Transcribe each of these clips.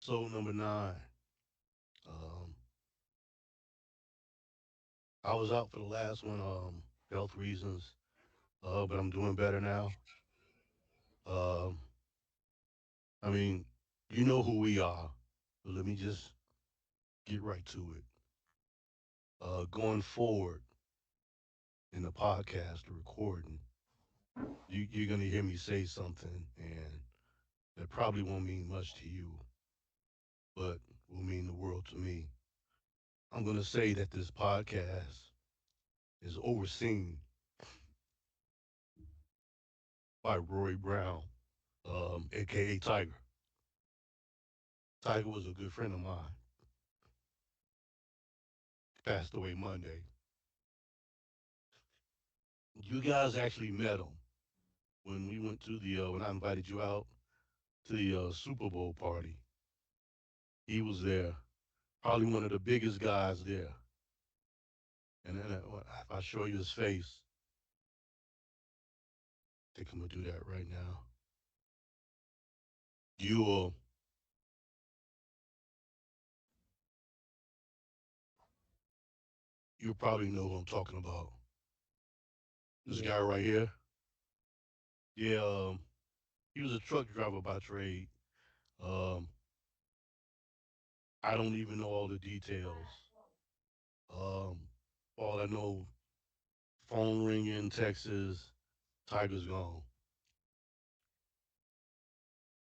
So number nine, um, I was out for the last one, health reasons, but I'm doing better now. Um, I mean, you know who we are, but let me just get right to it. Going forward in the podcast, the recording, you're gonna hear me say something, and that probably won't mean much to you, but will mean the world to me. I'm gonna say that this podcast is overseen by Roy Brown, aka Tiger. Tiger was a good friend of mine. Passed away Monday. You guys actually met him when we went to the when I invited you out to the Super Bowl party. He was there, probably one of the biggest guys there. And then if I show you his face, I think I'm gonna do that right now. You'll you'll probably know who I'm talking about. This Yeah. guy right here. Yeah, he was a truck driver by trade. Um, I don't even know all the details. Um, all I know, phone ringing, Texas, Tiger's gone.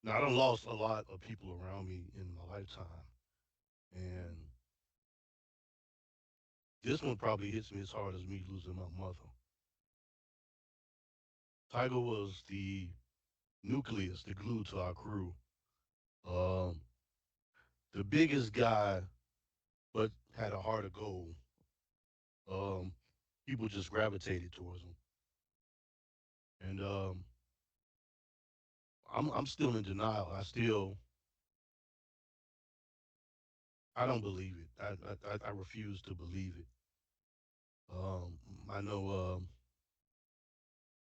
Now I done lost a lot of people around me in my lifetime, and this one probably hits me as hard as me losing my mother. Tiger was the nucleus, the glue to our crew. Um, the biggest guy, but had a heart of gold. Um, People just gravitated towards him, and I'm still in denial. I don't believe it. I refuse to believe it. Um, I know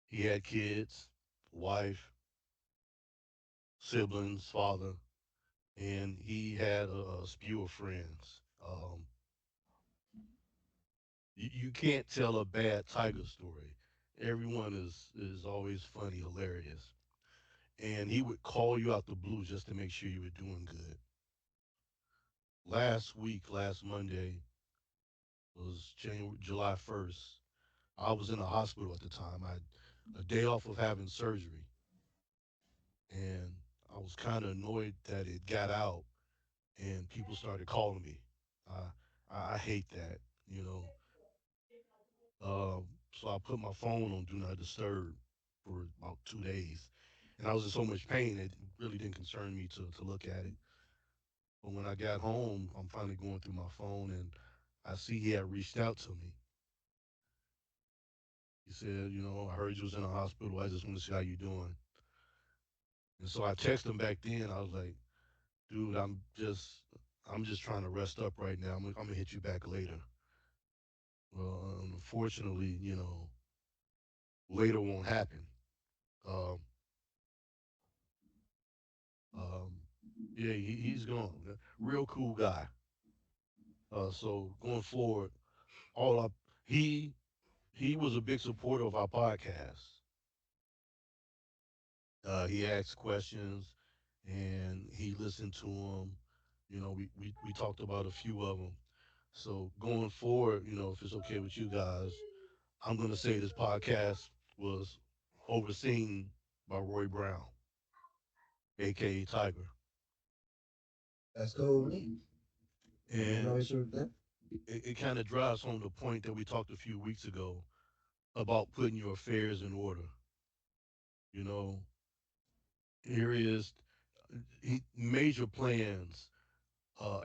he had kids, wife, siblings, father, and he had a spew of friends. You can't tell a bad Tiger story. Everyone is always funny, hilarious, and he would call you out the blue just to make sure you were doing good. Last week, last Monday was July 1st. I was in the hospital at the time. I had a day off of having surgery, and I was kind of annoyed that it got out and people started calling me. I hate that, you know. So I put my phone on Do Not Disturb for about 2 days, and I was in so much pain it really didn't concern me to look at it. But when I got home, I'm finally going through my phone, and I see he had reached out to me. He said, I heard you was in the hospital. I just want to see how you doing. And so I texted him back then. I was like, dude, I'm just trying to rest up right now. I'm gonna hit you back later. Well, unfortunately, later won't happen. Um, um, yeah, he's gone. Real cool guy. So going forward, all I, he he was a big supporter of our podcast. He asked questions and he listened to them. We talked about a few of them. So going forward, if it's okay with you guys, I'm gonna say this podcast was overseen by Roy Brown, aka Tiger, That's cool with me. I have no and issue with that. it kind of drives home the point that we talked a few weeks ago about putting your affairs in order. You know, here is major plans.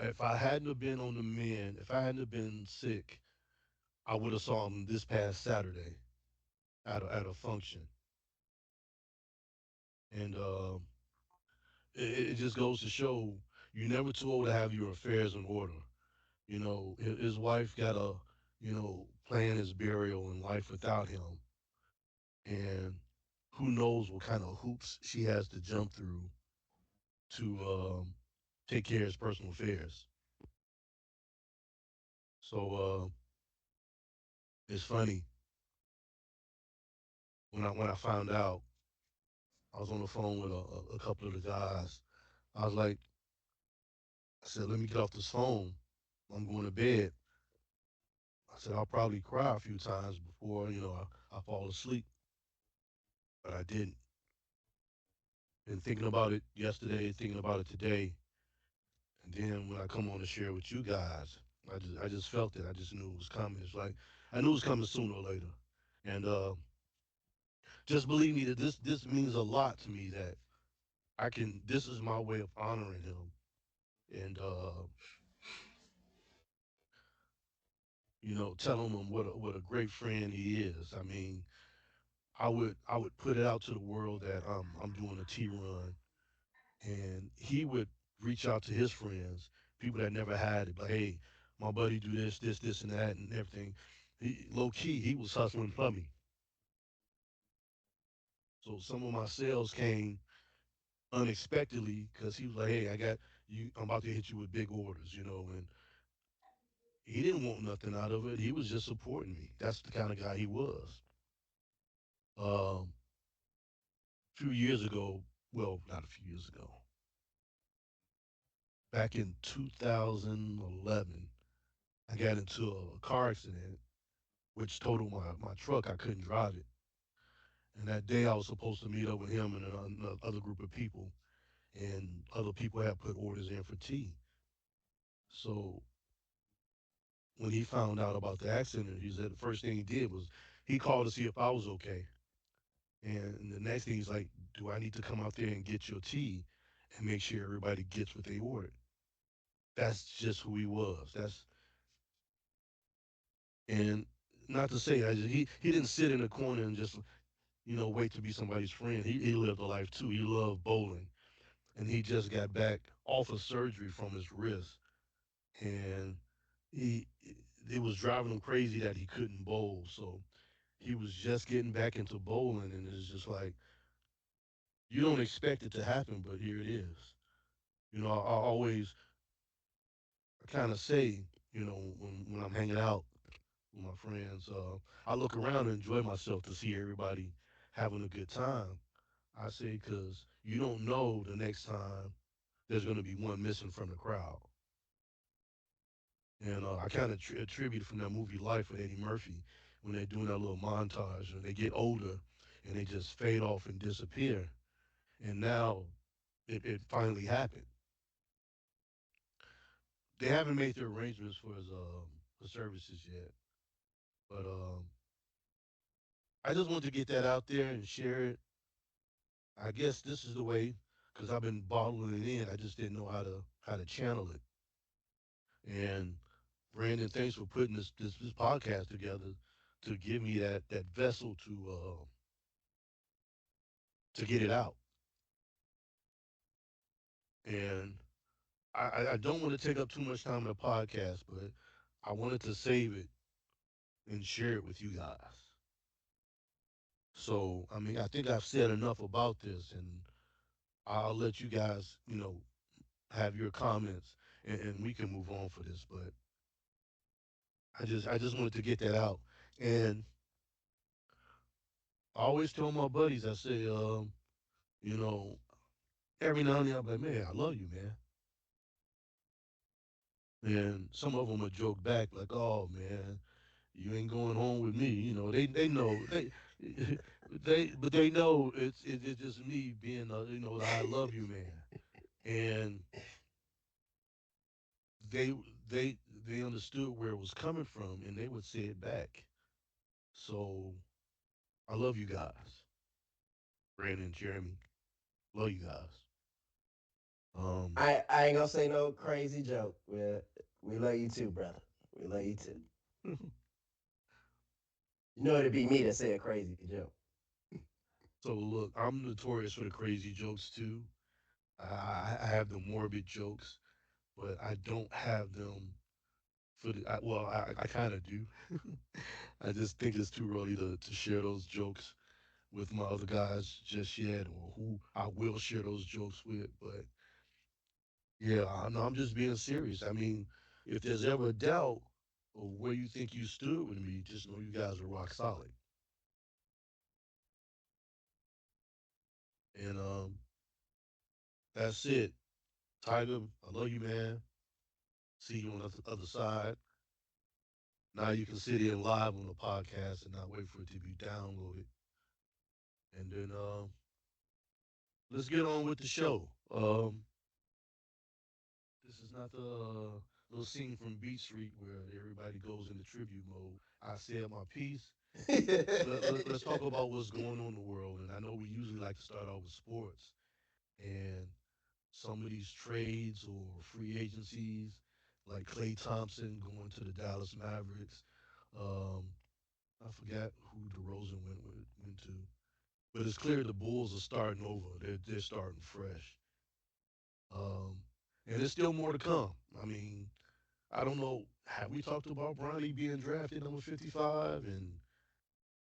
If I hadn't have been on the mend, if I hadn't have been sick, I would have saw him this past Saturday at a function, and it just goes to show you're never too old to have your affairs in order. His wife got to, plan his burial and life without him, and who knows what kind of hoops she has to jump through to take care of his personal affairs. So it's funny when I found out, I was on the phone with a couple of the guys. I was like, I said, let me get off this phone. I'm going to bed. I said, I'll probably cry a few times before, I fall asleep. But I didn't. Been thinking about it yesterday, thinking about it today. And then when I come on to share with you guys, I just felt it. I just knew it was coming. It's like I knew it was coming sooner or later. And just believe me that this means a lot to me that I can this is my way of honoring him. And telling him what a great friend he is. I mean, I would put it out to the world that I'm doing a T run, and he would reach out to his friends, people that never had it, like, hey, my buddy do this, and that, and everything. Low key, he was hustling for me. So some of my sales came unexpectedly because he was like, hey, I got you. I'm about to hit you with big orders, and he didn't want nothing out of it. He was just supporting me. That's the kind of guy he was. Um, a few years ago, well, not a few years ago, back in 2011, I got into a car accident, which totaled my truck. I couldn't drive it. And that day, I was supposed to meet up with him and another group of people, and other people had put orders in for tea. So when he found out about the accident, he said the first thing he did was he called to see if I was okay. And the next thing he's like, "Do I need to come out there and get your tea and make sure everybody gets what they ordered?" That's just who he was. And not to say he didn't sit in a corner and just wait to be somebody's friend. He lived a life too. He loved bowling, and he just got back off of surgery from his wrist, and he it was driving him crazy that he couldn't bowl. So he was just getting back into bowling, and it's just like you don't expect it to happen, but here it is. I always kind of say, when I'm hanging out with my friends, I look around and enjoy myself to see everybody having a good time. I say because you don't know the next time there's going to be one missing from the crowd. And I kind of attribute from that movie Life with Eddie Murphy when they're doing that little montage and they get older and they just fade off and disappear. And now it finally happened. They haven't made their arrangements for his services yet, but I just wanted to get that out there and share it. I guess this is the way because I've been bottling it in. I just didn't know how to channel it. And Brandon, thanks for putting this podcast together to give me that vessel to get it out. And I don't want to take up too much time in the podcast, but I wanted to save it and share it with you guys. So I mean, I think I've said enough about this, and I'll let you guys, have your comments, and we can move on for this. But I just wanted to get that out, and I always tell my buddies, I say, you know, every now and then I'm like, man, I love you, man. And some of them would joke back like, oh man, you ain't going home with me. They know but they know it's just me being the I love you man. And they they understood where it was coming from and they would say it back. So I love you guys, Brandon, Jeremy, love you guys. Um, I ain't gonna say no crazy joke. We love you too, brother. We love you too. You know it'd be me that say a crazy joke. so look, I'm notorious for the crazy jokes too. I have the morbid jokes, but I don't have them well, I kind of do. I just think it's too early to share those jokes with my other guys just yet, or who I will share those jokes with. But Yeah, no, I'm just being serious. I mean, if there's ever a doubt of where you think you stood with me, just know you guys are rock solid. And that's it. Tiger, I love you, man. See you on the other side. Now you can sit in live on the podcast and not wait for it to be downloaded. And then let's get on with the show. This is not the little scene from Beat Street where everybody goes into tribute mode. I said my piece. Let's talk about what's going on in the world. And I know we usually like to start off with sports and some of these trades or free agencies, like Klay Thompson going to the Dallas Mavericks. Um, I forgot who DeRozan went to, but it's clear the Bulls are starting over. They're starting fresh, um, and there's still more to come. I mean, I don't know. Have we talked about Bronny being drafted number 55 and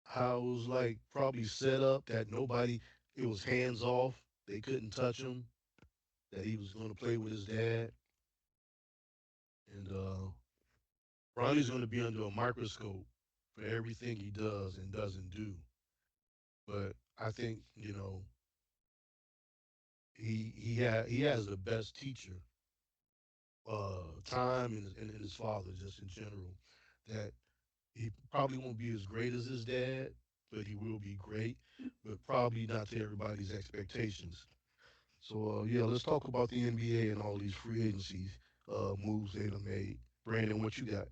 how it was like probably set up that nobody, it was hands off. They couldn't touch him. That he was going to play with his dad, and Bronny's going to be under a microscope for everything he does and doesn't do. But I think he has the best teacher, time and his father just in general. That he probably won't be as great as his dad, but he will be great, but probably not to everybody's expectations. So yeah, let's talk about the NBA and all these free agencies moves they done made. Brandon, what you got?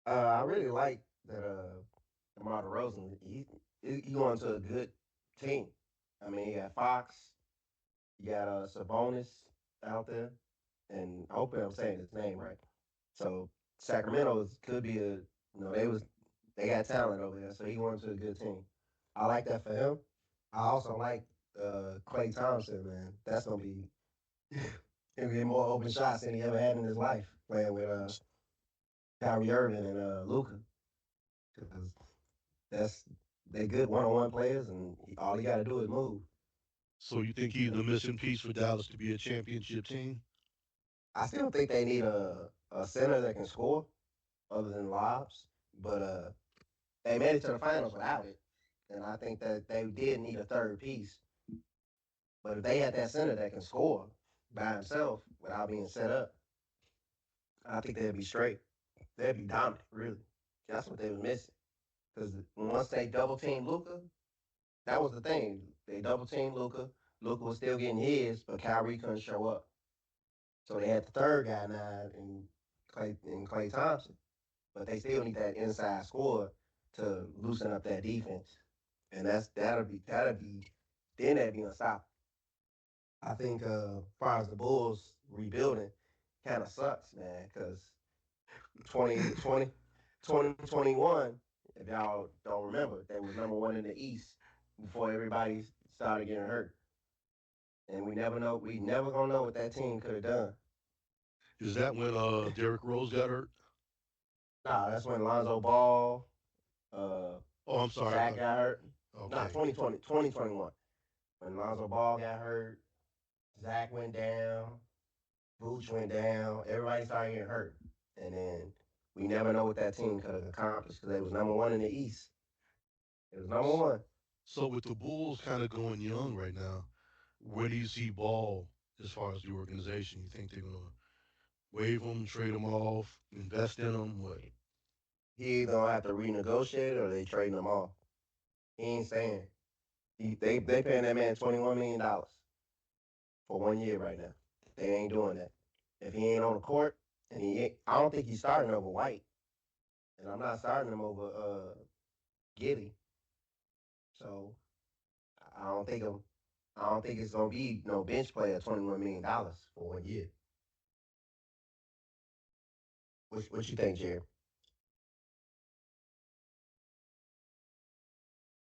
I really like that DeMar DeRozan. He going to a good team. I mean, you got Fox, you got Sabonis out there, and hopefully I'm saying his name right. So Sacramento could be they got talent over there, so he went to a good team. I like that for him. I also like Clay Thompson, man. That's gonna be he'll get more open shots than he ever had in his life playing with Kyrie Irving and Luca, because that's they good one-on-one players, and all he got to do is move. So you think he's the missing piece for Dallas to be a championship team? I still think they need a center that can score other than lobs, but they made it to the finals without it, and I think that they did need a third piece. But if they had that center that can score by himself without being set up, I think they'd be straight. They'd be dominant, really. That's what they was missing. Because once they double teamed Luca, that was the thing. They double teamed Luca. Luca was still getting his, but Kyrie couldn't show up. So they had the third guy now in Clay Thompson. But they still need that inside score to loosen up that defense. And that'll be then that'd be unstoppable. I think as far as the Bulls rebuilding kind of sucks, man, because 2020, 2021, if y'all don't remember, they was number one in the East before everybody started getting hurt. And we never gonna know what that team could have done. Is that when Derrick Rose got hurt? Nah, that's when Lonzo Ball, uh, Oh, I'm sorry. Zach got hurt. Nah, Okay. 2020, 2021. When Lonzo Ball got hurt, Zach went down, Vooch went down, everybody started getting hurt. And then we never know what that team could have accomplished because they was number one in the East. It was number one. So with the Bulls kind of going young right now, where do you see Ball as far as the organization? You think they're gonna waive him, trade him off, invest in him? What? He either gonna have to renegotiate or they trading him off. He ain't staying. They paying that man $21 million for 1 year right now. They ain't doing that. If he ain't on the court and he ain't, I don't think he's starting over White, and I'm not starting him over Giddy. So I don't think I'm. I don't think it's gonna be no bench player $21 million for 1 year. What you think, Jerry?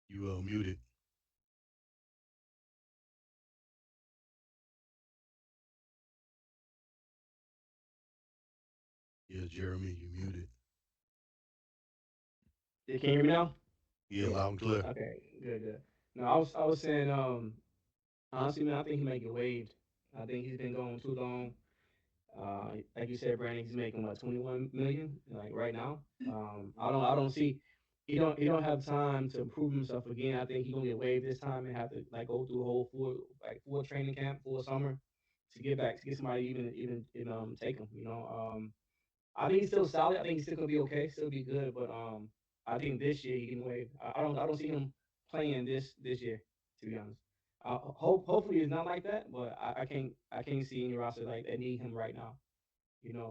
You muted. Yeah, Jeremy, you muted. Yeah, can you hear me now? Yeah, Yeah. loud and clear. Okay, good, good. No, I was saying, honestly, man, I think he might get waived. I think he's been gone too long. Like you said, Brandon, he's making what 21 million like right now. I don't see he don't have time to improve himself again. I think he's gonna get waived this time and have to like go through a whole full training camp, full summer to get back to get somebody even take him. I think he's still solid. I think he's still gonna be okay, still be good. But I think this year he can waive. I don't see him playing this year, to be honest. Hopefully it's not like that, but I can't see any roster like that need him right now.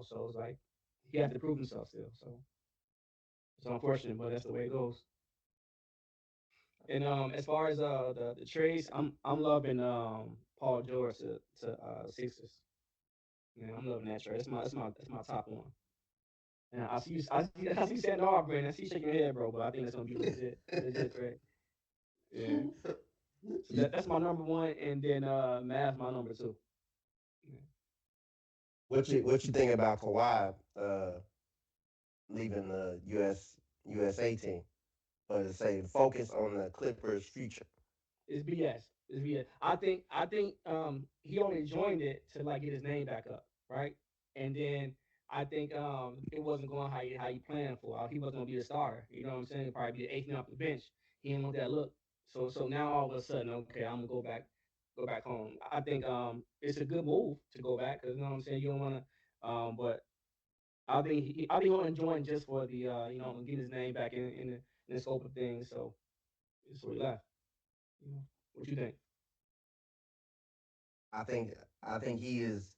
So it's like he has to prove himself still. So it's unfortunate, but that's the way it goes. And as far as the trades, I'm loving Paul George to Sixers. Man, I'm loving that trade. That's my top one. And I see you saying no, Brandon. I see you shaking your head, bro. But I think that's gonna be legit trade. Yeah. So that's my number one, and then Mavs my number two. Yeah. What you think about Kawhi leaving the USA team, or to say focus on the Clippers' future? It's BS. It's BS. I think he only joined it to like get his name back up, right? And then I think it wasn't going how he planned for. He wasn't gonna be a starter. You know what I'm saying? Probably be the eighth man off the bench. He didn't want that look. So now all of a sudden, okay, I'm gonna go back home. I think it's a good move to go back because you know what I'm saying. You don't want to, but I think he'll enjoy it just for the getting his name back in the scope of things. So he left. What you think? I think I think he is.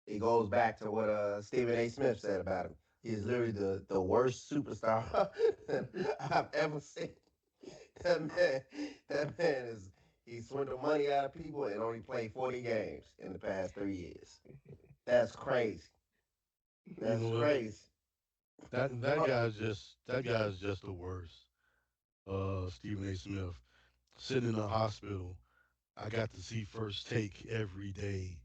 It goes back to what Stephen A. Smith said about him. He is literally the worst superstar I've ever seen. That man is he swindled money out of people and only played 40 games in the past 3 years. That's crazy. You That's know what? crazy. That guy's just the worst. Stephen A. Smith sitting in a hospital. I got to see First Take every day,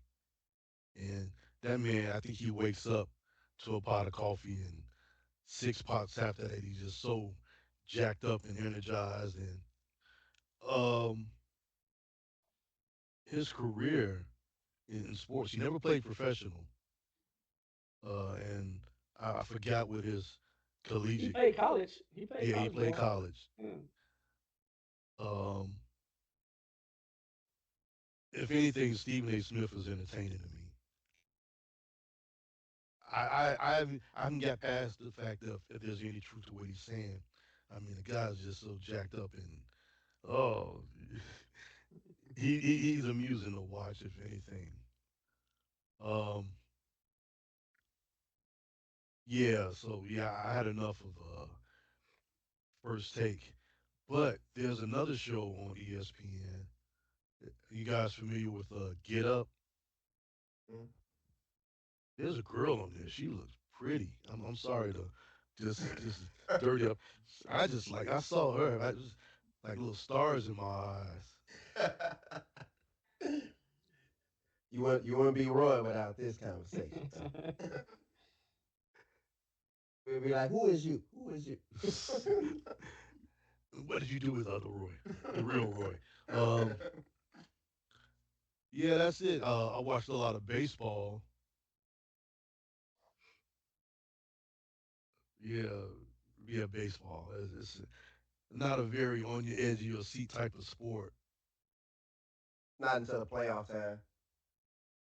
and that man, I think he wakes up to a pot of coffee and 6 pots after that. He's just so jacked up and energized, and um, his career in sports, he never played professional, and I forgot what his He collegiate. played college. He played Yeah, he college played ball. college. Yeah. Um, if anything, Stephen A. Smith is entertaining to me. I haven't got past the fact of if there's any truth to what he's saying. I mean, the guy's just so jacked up, and oh, he's amusing to watch. If anything, um, yeah. So yeah, I had enough of First Take, but there's another show on ESPN. You guys familiar with Get Up? Mm. There's a girl on there. She looks pretty. I'm sorry to just dirty up. I saw her. I just like little stars in my eyes. You wouldn't be Roy without this conversation. We'd be like, who is you? Who is you? What did you do with other Roy, the real Roy? Um, yeah, that's it. I watched a lot of baseball. Yeah, yeah, baseball. It's not a very on your edge of your seat type of sport. Not until the playoff time.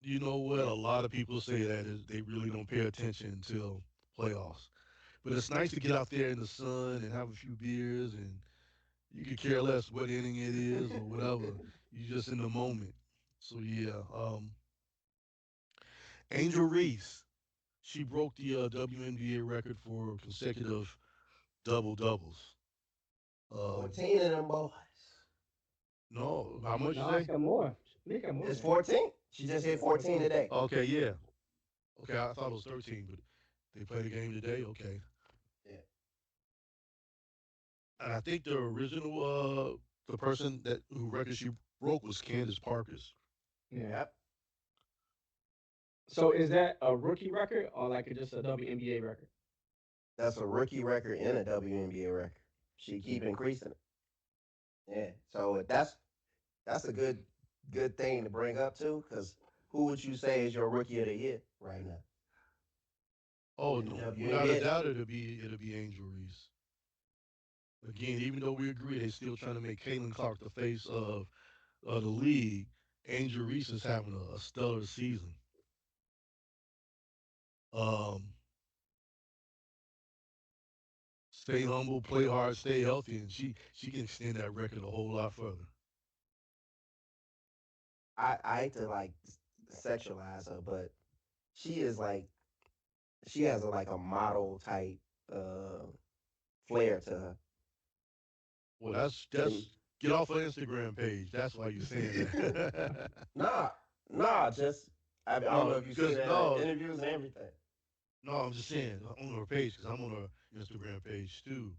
You know what? Yeah. A lot of people say that is they really don't pay attention until playoffs. But it's nice to get out there in the sun and have a few beers, and you could care less what inning it is or whatever. You're just in the moment. So yeah, Angel Reese, she broke the WNBA record for consecutive double doubles. Um, 14 of them boys. no, how much you No, she say? got more. She got more It's than that. 14. She just hit 14 today. Okay, yeah. Okay, I thought it was 13, but they played a game today. Okay, Yeah. and I think the person that who record she broke was Candace Parker's. Yeah. Yep. So is that a rookie record or like just a WNBA record? That's a rookie record and a WNBA record. She keep increasing it. Yeah. So that's a good thing to bring up too, because who would you say is your rookie of the year right now Oh in the no, without a WNBA? doubt, it'll be Angel Reese. Again, even though we agree they still trying to make Caitlin Clark the face of the league, Angel Reese is having a stellar season. Um, Stay humble, play hard, stay healthy, and she can extend that record a whole lot further. I hate to like sexualize her, but she is like she has a like a model type uh flair to her. Well, that's And get off her Instagram page. That's why you're saying that. nah, nah, just I don't know No, if you seen because her in the no, interviews and everything. no, I'm just saying on her page because I'm on her Instagram page too.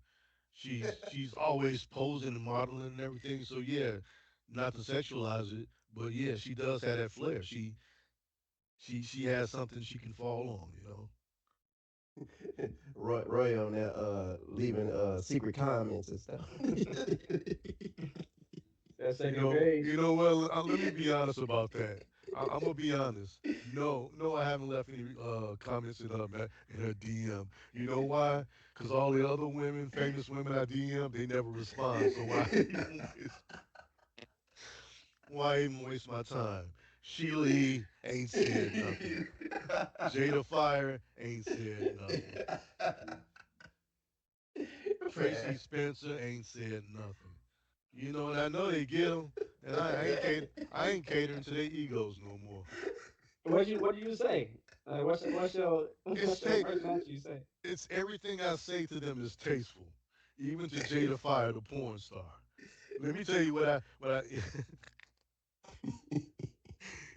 She's always posing and modeling and everything. So yeah, not to sexualize it, but yeah, she does have that flair. She has something she can fall on. Roy on there leaving secret comments and stuff. That You second know, page. you know. Well, let me be honest about that. I'm gonna be honest. No, no, I haven't left any comments in her DM. You know why? Because all the other women, famous women I DM, they never respond. So why even waste my time? Sheila E. ain't said nothing. Jada Fire ain't said nothing. Tracy Man. Spencer ain't said nothing. And I know they get them, and I ain't catering to their egos no more. What do you say? It's what's your ta- first answer you say? it's everything I say to them is tasteful, even to Jada Fire, the porn star. Let me tell you what I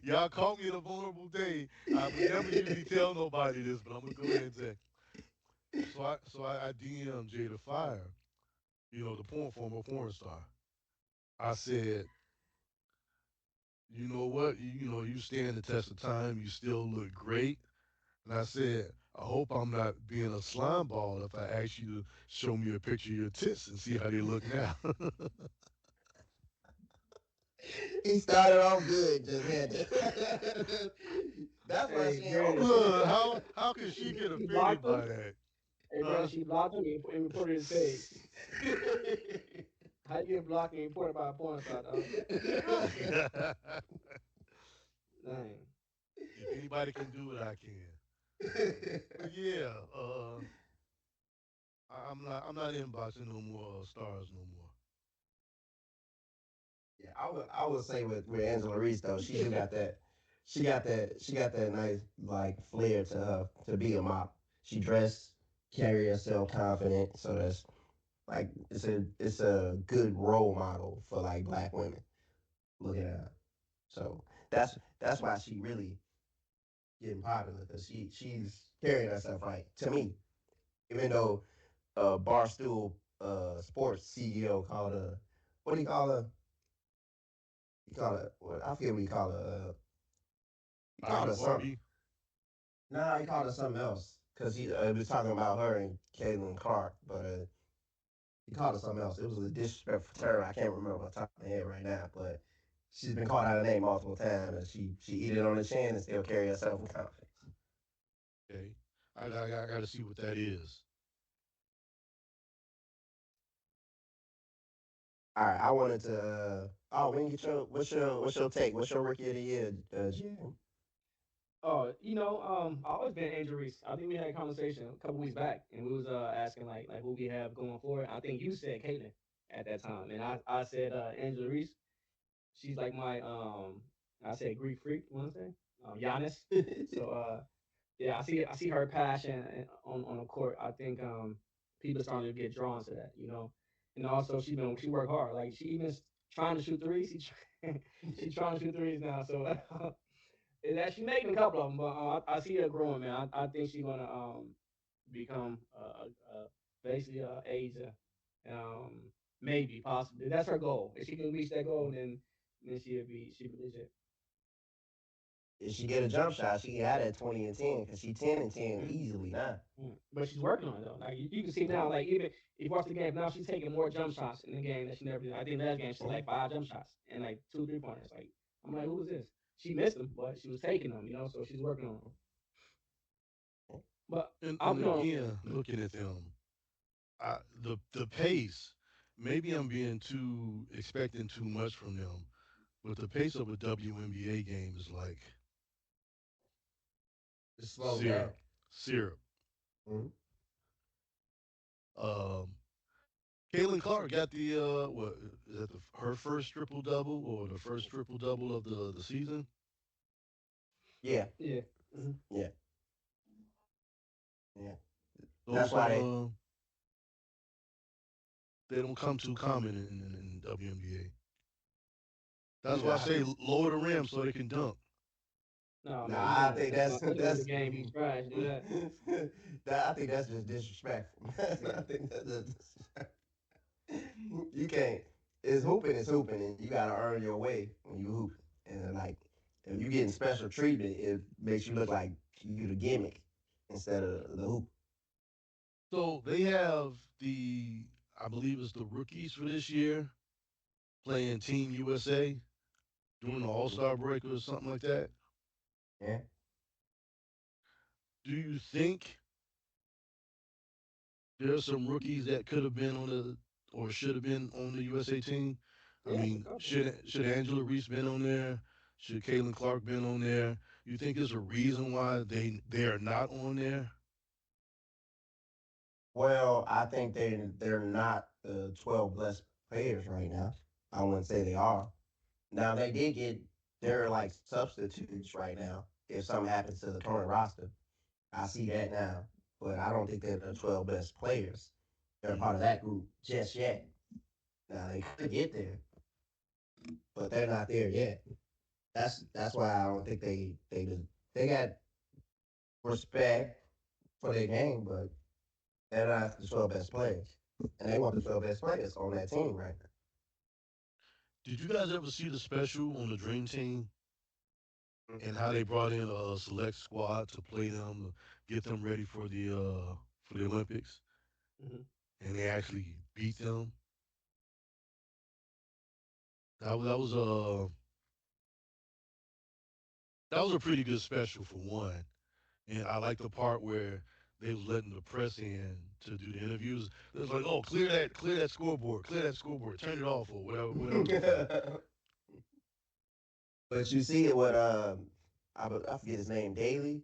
y'all caught me in a vulnerable day. I would never usually tell nobody this, but I'm gonna go ahead and say. So I DM Jada Fire, the former porn star. I said, you know what? You stand the test of time. You still look great. And I said, I hope I'm not being a slime ball if I ask you to show me a picture of your tits and see how they look now. He started off good, just had to. That's why Hey, she ain't Brandon, open. Look, how could she get she blocked offended him. by that? Hey, Brandon, Huh? she blocked him and reported his page. How you get blocked and reported by a porn star, dog? Dang. If anybody can do it, I can. But yeah, I'm not inboxing no more stars no more. Yeah, I would say with Angela Reese though, she do got that. She got that nice like flair to her to be a model. She dress, carry herself confident, so that's like it's a good role model for like black women looking at her. So that's why she really getting popular because she's carrying herself right to me. Even though Barstool Sports CEO called her, what do you call her? He called her, what, I forget what he called her. He called Ivy her something. Barbie. Nah, he called her something else because he was talking about her and Caitlin Clark, but he called her something else. It was a disrespectful term. I can't remember off the top of my head right now, but she's been called out of name multiple times, and she eat it on the chin and still carry herself with confidence. Okay, I got to see what that is. All right, I wanted to. Oh, when you get your what's your take? What's your rookie of the year, Jim? Oh, I always been Angel Reese. I think we had a conversation a couple weeks back, and we was asking like who we have going forward. I think you said Caitlyn at that time, and I said Angela Reese. She's like my I said Greek freak. You want to say Giannis? So yeah, I see her passion on the court. I think people are starting to get drawn to that. And also she worked hard. Like she even trying to shoot threes. She trying to shoot threes now. So is that she making a couple of them, but I see her growing, man. I think she's gonna become basically Asia, um, maybe possibly. That's her goal. If she can reach that goal, then she'll be legit. If she get a jump shot, she can have that 20 and 10 because she 10 and 10 Mm. easily now. But she's working on it though. Like you can see now, like even if you watch the game now, she's taking more jump shots in the game that she never did. I think last game she had like 5 jump shots and like 2 3 pointers. Like I'm like, who is this? she missed them, but she was taking them, so she's working on them. But I And no, again, looking at them, the pace. Maybe I'm being too expecting too much from them, but the pace of a WNBA game is like Just slow down. syrup, syrup. Mhm. Um, Caitlin Clark got the what is that her first triple double or the first triple double of the season? Yeah, yeah, mhm. yeah, yeah. That's Those why they. they don't come too common in WNBA. That's why I Nah, say lower the rim so they can dunk. No man, you nah. I can't. think That's why the that's. game be trash. Do that. I think that's just disrespectful. I Yeah, think that's just disrespectful. You can't. It's hooping. It's hooping, and you gotta earn your way when you hoop. And like, if you getting special treatment, it makes you look like you the gimmick instead of the hoop. So they have I believe it's the rookies for this year playing Team USA during the All Star break or something like that. Yeah. Do you think there are some rookies that could have been on the or should have been on the USA team? I yeah, it's a mean, couple. should Angela Reese been on there? Should Caitlin Clark been on there? You think there's a reason why they are not on there? Well, I think they're not the 12 best players right now. I wouldn't say they are. Now they did get they're like substitutes right now. If something happens to the current roster, I see that now. But I don't think they're the 12 best players. They're part of Mm-hmm. that group just yet. Now they could get there, but they're not there yet. That's why I don't think they got respect for their game, but they're not the 12 best players, and they want the 12 best players on that team right Did you guys ever see the special on the Dream Team now. and how they brought in a select squad to play them, to get them ready for the Olympics, Hmm. and they actually beat them? That was that was a pretty good special for one. And I like the part where they was letting the press in to do the interviews. It was like, oh, clear that scoreboard, turn it off or whatever it was like. But you see it with I forget his name, Daly.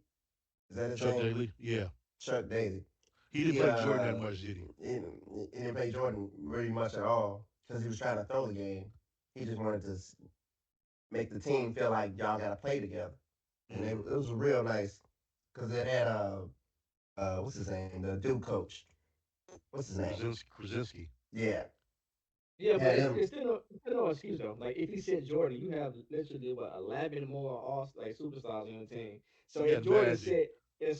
Is that his Chuck name? Daly, yeah, Chuck Daly. he didn't He play Jordan that much, did he? he didn't play Jordan really much at all because he was trying to throw the game. He just wanted to make the team feel like y'all got to play together, and Mm-hmm. it was real nice because it had what's his name, the Duke coach. What's his name? Krasinski. Yeah, Yeah, but had it's, him. it's still no excuse though. Like if you said Jordan, you have literally what 11 more all like superstars on the team. So You if got Jordan Magic. said,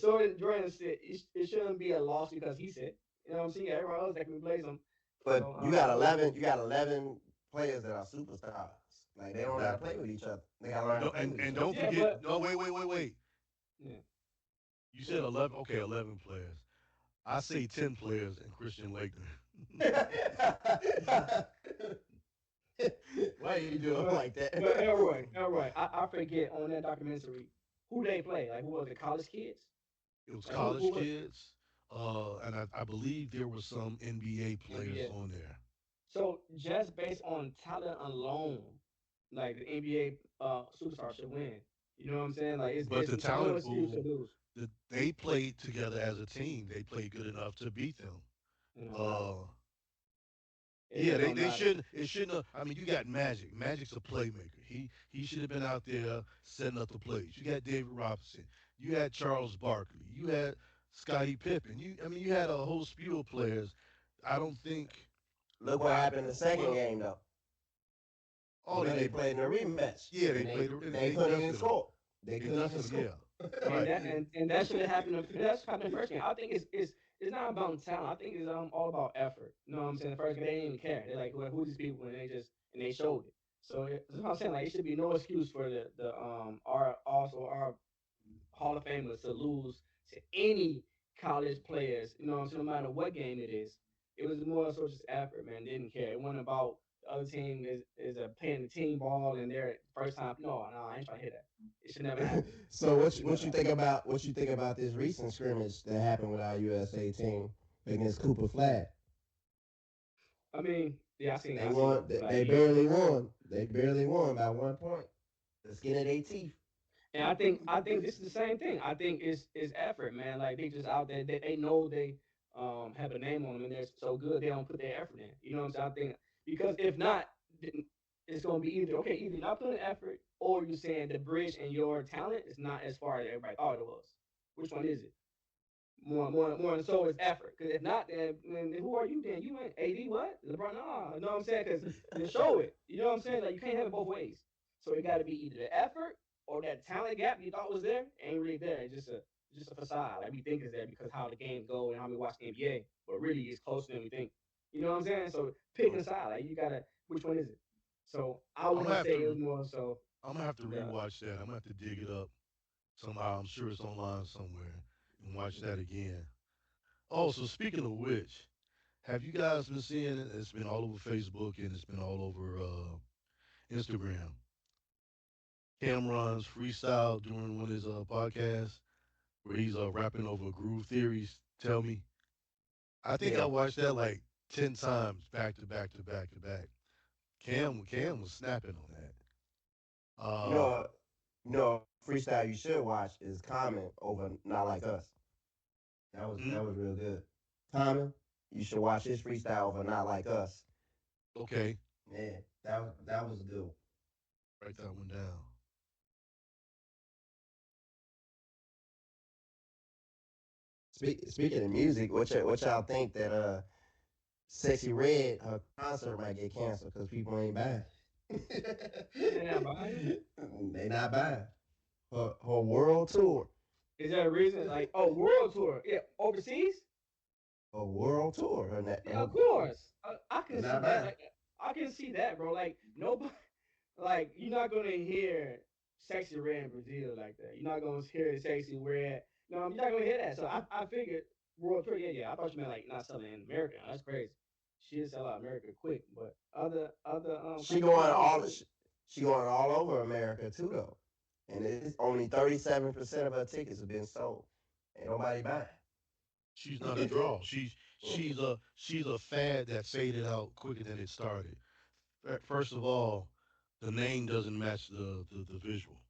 Jordan said it shouldn't be a loss because he said, you know what I'm saying? Everyone else that can replace him. But So you got 11. You got 11 players that are superstars. Like they don't know how to Exactly. play with each other. They gotta learn how to play with each And other. don't yeah, forget. but No, wait. yeah, You said 11. Okay, 11 players. I say 10 players and Christian Laettner. Why are you doing like but that? Elroy, I forget on that documentary who they play. Like who was it? College kids? It was Like who college was kids, and I believe there were some NBA players NBA? on there. So just based on talent alone, like the NBA superstar should win. You know what I'm saying? Like But the it's no talent excuse to pool, lose. they played together as a team. They played good enough to beat them. You know, Uh, it yeah, don't they matter. shouldn't. It shouldn't have. I mean, you got Magic. Magic's a playmaker. He should have been out there setting up the plays. You got David Robinson. You had Charles Barkley. You had Scottie Pippen. I mean, you had a whole spew of players. I don't think. Look what I happened in the second well, game though. oh, Remember they played in the rematch yeah, and they played. they They couldn't even dusted them. score. They They couldn't even dusted them. score. Yeah, right. And that should have happened. That's happened in the first game. I think it's not about talent. I think it's all about effort. You know what I'm saying? The first game they didn't even care. They're like, well, who these people? And they showed it. So that's what I'm saying. Like it should be no excuse for the our Hall of Famers to lose to any college players. You know what I'm saying? No matter what game it is. It was more so just effort, man. They didn't care. It wasn't about the other team is playing the team ball and they're first time. No, no, I ain't trying to hear that. It should never happen. So It should what never you happen. think about this recent scrimmage that happened with our USA team against Cooper Flat? I mean, yeah, They I seen won. Cooper Flag They beat him. barely won. They barely won by 1 point. The skin of their teeth. And I think this is the same thing. I think it's effort, man. Like they just out there. They know they have a name on them and they're so good they don't put their effort in. You know what I'm saying? I think because if not, then it's gonna be either okay, either you're not putting effort or you're saying the bridge and your talent is not as far as everybody thought it was. Which one is it? More and so is effort. Because if not, then who are you then? You ain't AD what? LeBron? No, you know what I'm saying? Because then show it. You know what I'm saying? Like you can't have it both ways. So it got to be either the effort or that talent gap you thought was there ain't really there. It's just a facade. Like we think it's there because how the games go and how we watch the NBA, but really it's closer than we think. You know what I'm saying? So pick a side. Like you gotta. Which one is it? So I I'm want gonna to have say it to was more so I'm gonna have to the. rewatch that. I'm gonna have to dig it up somehow. I'm sure it's online somewhere and watch that again. Oh, so speaking of which, have you guys been seeing it? It's been all over Facebook and it's been all over Instagram. Cameron's freestyle during one of his podcasts where he's rapping over groove theories. Tell me, I think I Yeah. watched that like 10 times back to back to back to back. Cam was snapping on that. You Uh, know. Freestyle you should watch is Common over Not Like Us. mm, That was real good. Common, you should watch his freestyle over Not Like Us. okay, Yeah, that was a good one. write that one down. Speaking of music, what y'all think that Sexy Red her concert might get canceled because people ain't buying. They're not buying it. They not buying her world tour. Is there a reason? Like, oh, world tour, yeah, overseas. Her world tour. Yeah, of course. I They can see not that. buying. Like, I can see that, bro. Like, nobody, like, you're not gonna hear "Sexy Red" in Brazil like that. You're not gonna hear "Sexy Red." No, you're not gonna hear that. So I figured world tour. Yeah, yeah. I thought you meant like not selling in America. That's crazy. She'll sell out America quick, but other She countries, going I don't all know. she going all over America too though, and it's only 37% of her tickets have been sold. Ain't nobody buying. She's not a draw. She's a fad that faded out quicker than it started. First of all, the name doesn't match the visual.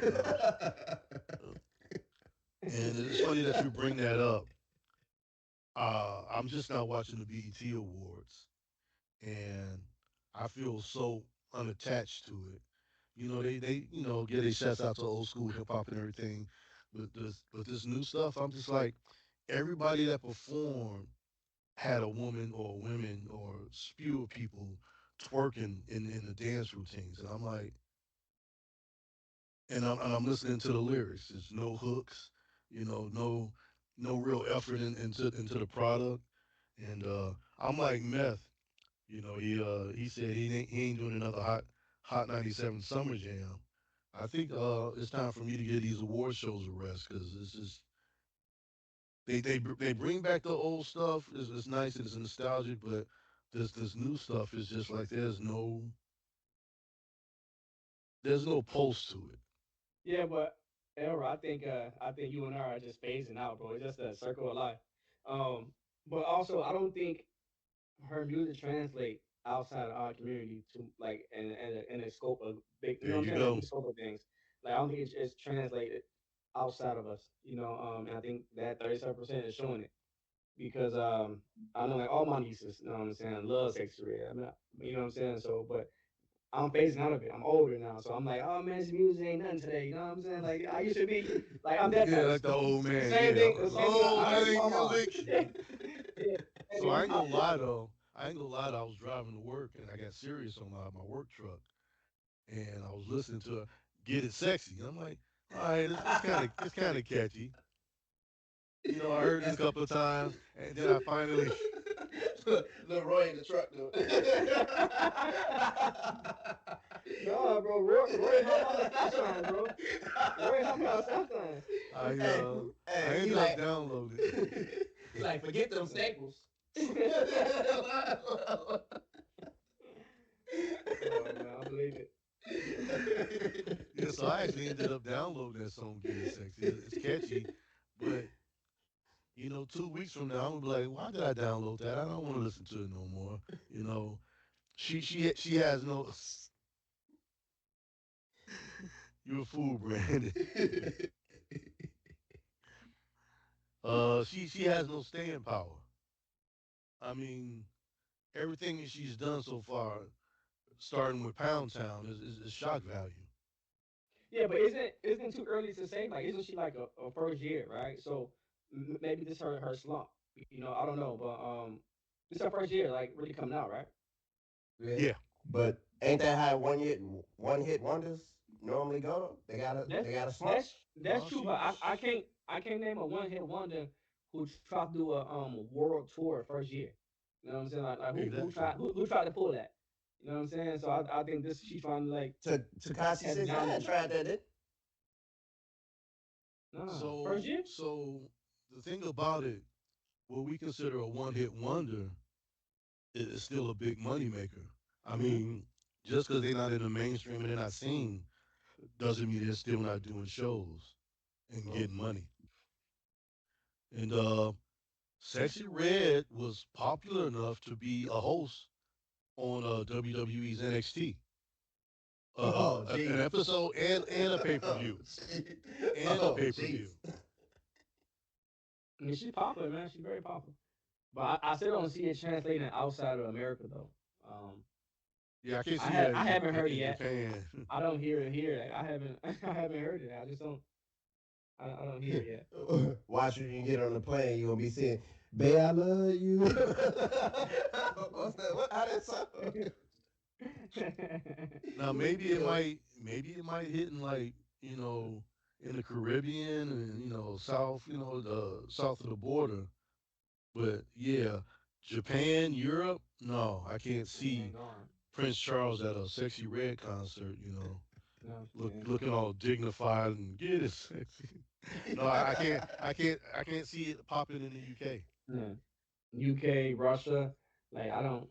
Uh, uh, and it's funny that you bring that up. I'm just not watching the BET Awards, and I feel so unattached to it. They get a shouts out to old school hip hop and everything, but this new stuff, I'm just like everybody that performed had a woman or women or spew of people twerking in the dance routines, and I'm like, and I'm listening to the lyrics. There's no hooks, no real effort into the product, and I'm like meth. He said he ain't doing another hot 97 summer jam. I think it's time for me to give these award shows a rest because it's just they bring back the old stuff. It's nice and it's nostalgic, but this new stuff is just like there's no pulse to it. Yeah, but Elra, I think you and I are just phasing out, bro. It's just a circle of life. Um, but also I don't think her music translate outside of our community to like in a scope of big, you know There what I'm you saying? Like go. big scope of things. Like I don't think it's translated outside of us, and I think that 37% is showing it because I know like all my nieces, you know what I'm saying, love Sexy Red. I mean, you know what I'm saying. So, but I'm phasing out of it. I'm older now, so I'm like, oh man, this music ain't nothing today. You know what I'm saying? Like I used to be, like I'm that Yeah, type. like the old The man. same Yeah, thing. The same thing. oh, I that heard ain't my mom. music. Yeah, So I ain't gonna lie though. I ain't gonna lie. Though. I was driving to work and I got serious on my work truck, and I was listening to "Get It Sexy." And I'm like, all right, it's kind of catchy. I heard it a couple of times, and then I finally, Leroy in the truck though. no, bro. Roy helped out the stop signs, bro. Roy helped out stop signs. I hey, uh, I hey, he ended up like, downloading it. he like, forget them staples. so I actually ended up downloading that song "Getting Sexy." It's catchy, but 2 weeks from now, I'm gonna be like, why did I download that? I don't want to listen to it no more. You know, she has no. You're a fool, Brandon. She has no staying power. I mean, everything that she's done so far, starting with Pound Town, is shock value. Yeah, but isn't too early to say? Like, isn't she like a first year, right? So maybe this her slump. I don't know, but this her first year, like really coming out, right? Yeah. Yeah, But ain't that how one hit wonders normally go? That's They got a slump. that's no, true, but I can't name a one hit wonder who tried to do a world tour first year. You know what I'm saying? Like exactly. who tried to pull that? You know what I'm saying? So I think this she's trying to like To Takashi have 69 down tried that. It. first So, year. so the thing about it, what we consider a one-hit wonder is still a big moneymaker. I Mm-hmm. mean, just because they're not in the mainstream and they're not seen, doesn't mean they're still not doing shows and getting money. And Sexy Red was popular enough to be a host on WWE's NXT, Oh, an jeez. episode and a pay per Oh, view jeez. and a Oh, pay per jeez. view. I mean, she's popular, man. She's very popular. But I still don't see it translating outside of America though. Um, Yeah, I can't I see have that I haven't heard it in yet. Japan. I don't hear it here. Like, I haven't I haven't heard it. I just don't. I don't hear it yet. Watch when you get on the plane, you're gonna be saying, "Babe, I love you." What's that? What? How that sound? Now maybe it might hit in like in the Caribbean and south the south of the border. But yeah, Japan, Europe, no, I can't It see ain't gone. Prince Charles at a Sexy Red concert. No, Looking all dignified and get it sexy. No, I can't see it popping in the UK. yeah. UK, Russia. Like I don't.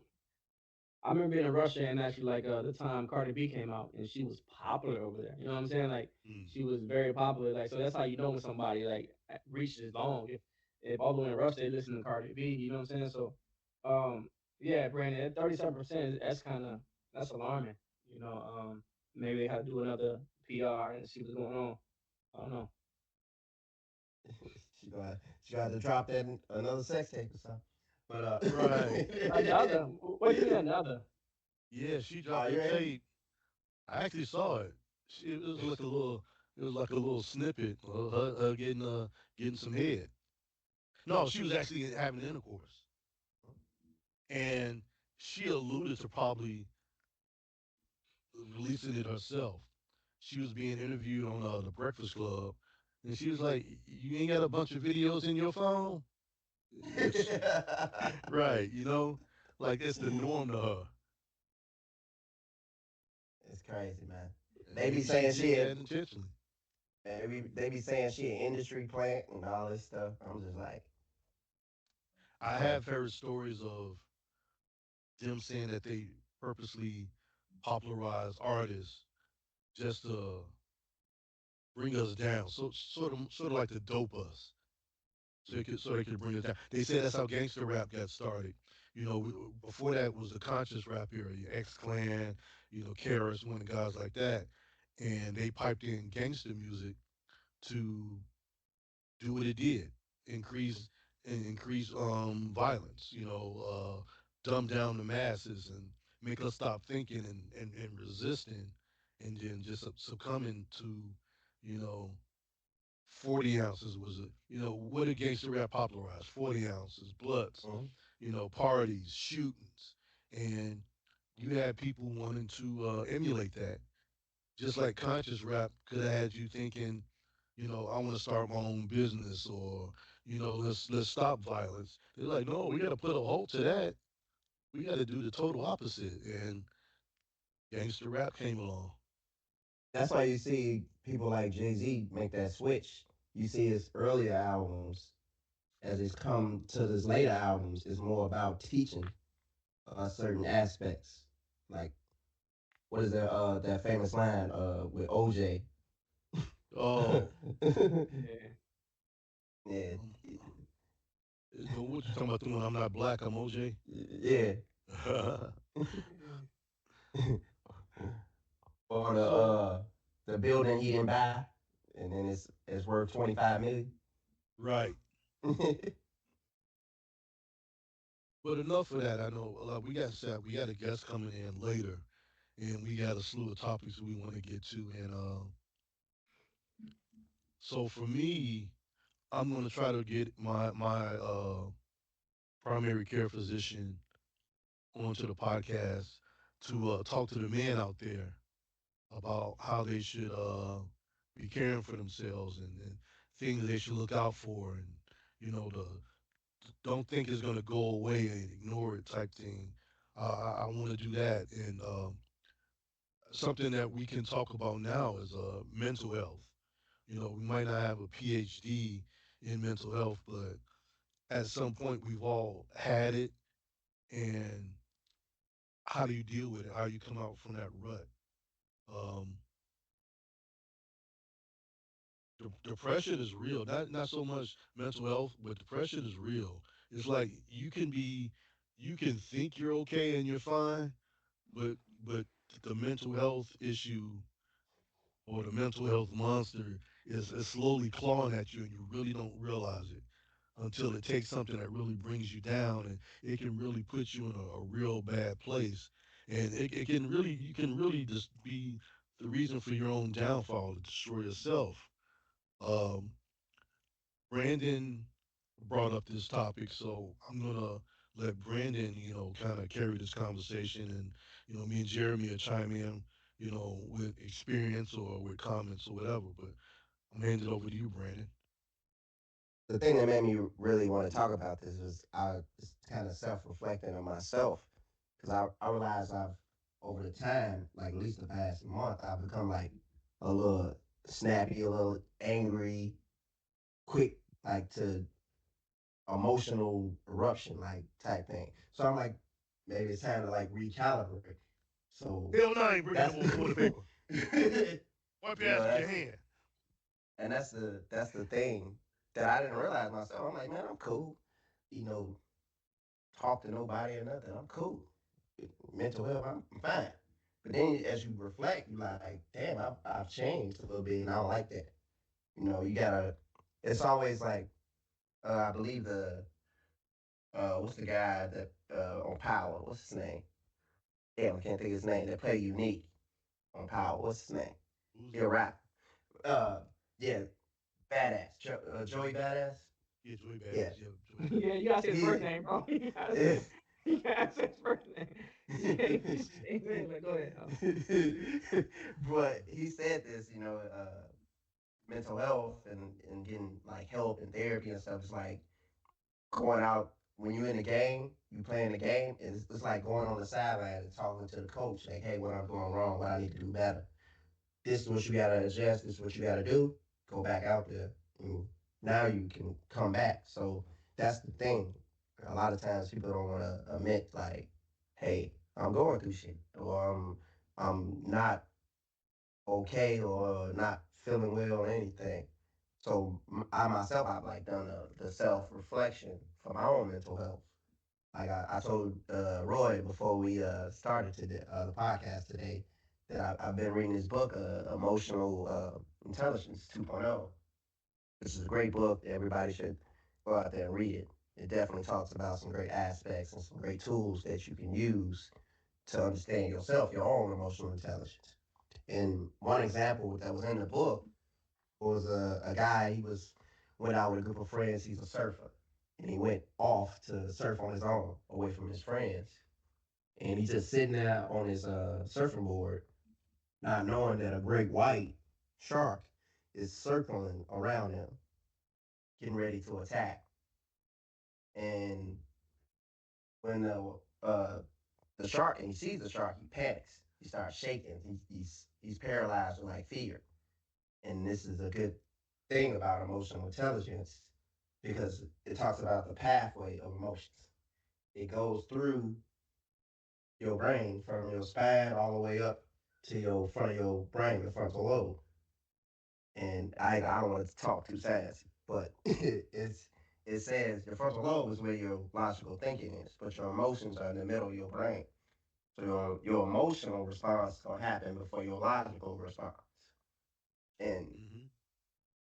I remember being in Russia and actually like the time Cardi B came out and she was popular over there. You know what I'm saying? Like Mm. she was very popular. Like so that's how you know when somebody like reaches long. If all the way in Russia they listen to Cardi B, you know what I'm saying? So um yeah, Brandon, at 37%, that's alarming. You know, maybe they had to do another PR and see what's going on. I don't know. She gonna have to drop that another sex tape or something. But Right. Another? What do you mean another? Yeah, she oh, dropped a you ain't. tape. I actually saw it. It was like a little snippet of her getting some head. No, she was actually having intercourse, and she alluded to probably releasing it herself. She was being interviewed on the Breakfast Club, and she was like, "You ain't got a bunch of videos in your phone." It's right, like that's the norm to her. It's crazy, man. And They be maybe she saying did she that had, intentionally. they be saying she an industry plant and all this stuff. I'm just like, I bro. have heard stories of them saying that they purposely popularize artists just to bring us down, so sort of like to dope us, so they could bring us down. They said that's how gangster rap got started. Before that was the conscious rap era, your X Clan, KRS One and guys like that, and they piped in gangster music to do what it did, increase increase violence, dumb down the masses and make us stop thinking and resisting, and then just succumbing to, you know, 40 ounces was what did gangster rap popularize? 40 ounces, bloods, Mhm. parties, shootings, and you had people wanting to emulate that. Just like conscious rap could have had you thinking, I want to start my own business, or let's stop violence. They're like, no, we got to put a halt to that. We got to do the total opposite. And gangster rap came along. That's why you see people like Jay Z make that switch. You see his earlier albums as it's come to his later albums is more about teaching certain aspects. Like what is that famous line with OJ? Oh, Yeah. Yeah, um, what you talking about? When I'm not black, I'm OJ. yeah. Or So the building he didn't buy, and then it's worth 25 million. right, but enough of that. I know we got a guest coming in later, and we got a slew of topics we want to get to. And so for me, I'm going to try to get my primary care physician onto the podcast to talk to the men out there about how they should be caring for themselves and things they should look out for, and the don't think it's going to go away and ignore it type thing. I want to do that, and something that we can talk about now is mental health. We might not have a PhD in mental health, but at some point we've all had it, and how do you deal with it? How you come out from that rut? Um, Depression is real. Not so much mental health, but depression is real. It's like you can think you're okay and you're fine, but the mental health issue or the mental health monster is slowly clawing at you, and you really don't realize it until it takes something that really brings you down, and it can really put you in a real bad place, and it can really you can really just be the reason for your own downfall to destroy yourself. um, Brandon brought up this topic, so I'm gonna let Brandon, kind of carry this conversation, and me and Jeremy will chime in, with experience or with comments or whatever. But I'm gonna hand it over to you, Brandon. The thing that made me really want to talk about this was I was kind of self-reflecting on myself because I realized I've over the time, like at least the past month, I've become like a little snappy, a little angry, quick, like to emotional eruption, like type thing. So I'm like, maybe it's time to like recalibrate. So Hell no, I ain't bringing that's no more toilet paper. Wipe your ass with your that's hand. and that's the thing that I didn't realize myself. I'm like, man, I'm cool. You know, talk to nobody or nothing. I'm cool. Mental health, I'm fine. But then as you reflect, you like, damn, I've changed a little bit, and I don't like that. You gotta. It's always like, I believe what's the guy that on Power? What's his name? Damn, I can't think of his name. That play Unique on Power. What's his name? Who's He that? a rap. Uh, yeah, Badass. Joey Badass. Yeah, Joey Yeah. Badass. Yeah, Joey Yeah, Badass. you gotta say his first He. name, bro. Yeah. You gotta say his first name. Yeah, you can't say his name, but go ahead. But he said this, mental health and getting like help and therapy and stuff is like going out when you're in the game, you playing the game, it's like going on the sideline and talking to the coach, like, hey, what I'm doing wrong, what I need to do better. This is what you gotta adjust, this is what you gotta do. Go back out there. And now you can come back. So that's the thing. A lot of times people don't wanna admit like, hey, I'm going through shit. Or I'm not okay or not feeling well or anything. So I myself, I've like done the self reflection for my own mental health. Like I told Roy before we started the podcast today that I've been reading this book, Emotional Intelligence 2.0. This is a great book. Everybody should go out there and read it. It definitely talks about some great aspects and some great tools that you can use to understand yourself, your own emotional intelligence. And one example that was in the book was a guy. He went out with a group of friends. He's a surfer, and he went off to surf on his own, away from his friends. And he's just sitting there on his surfing board, not knowing that a great white shark is circling around him, getting ready to attack. And when the shark and he sees the shark, he panics. He starts shaking. He's paralyzed with like fear. And this is a good thing about emotional intelligence because it talks about the pathway of emotions. It goes through your brain from your spine all the way up to your front of your brain, your frontal lobe. And I don't want to talk too fast, but it says your frontal lobe is where your logical thinking is, but your emotions are in the middle of your brain. So your emotional response is gonna happen before your logical response. And Mm-hmm.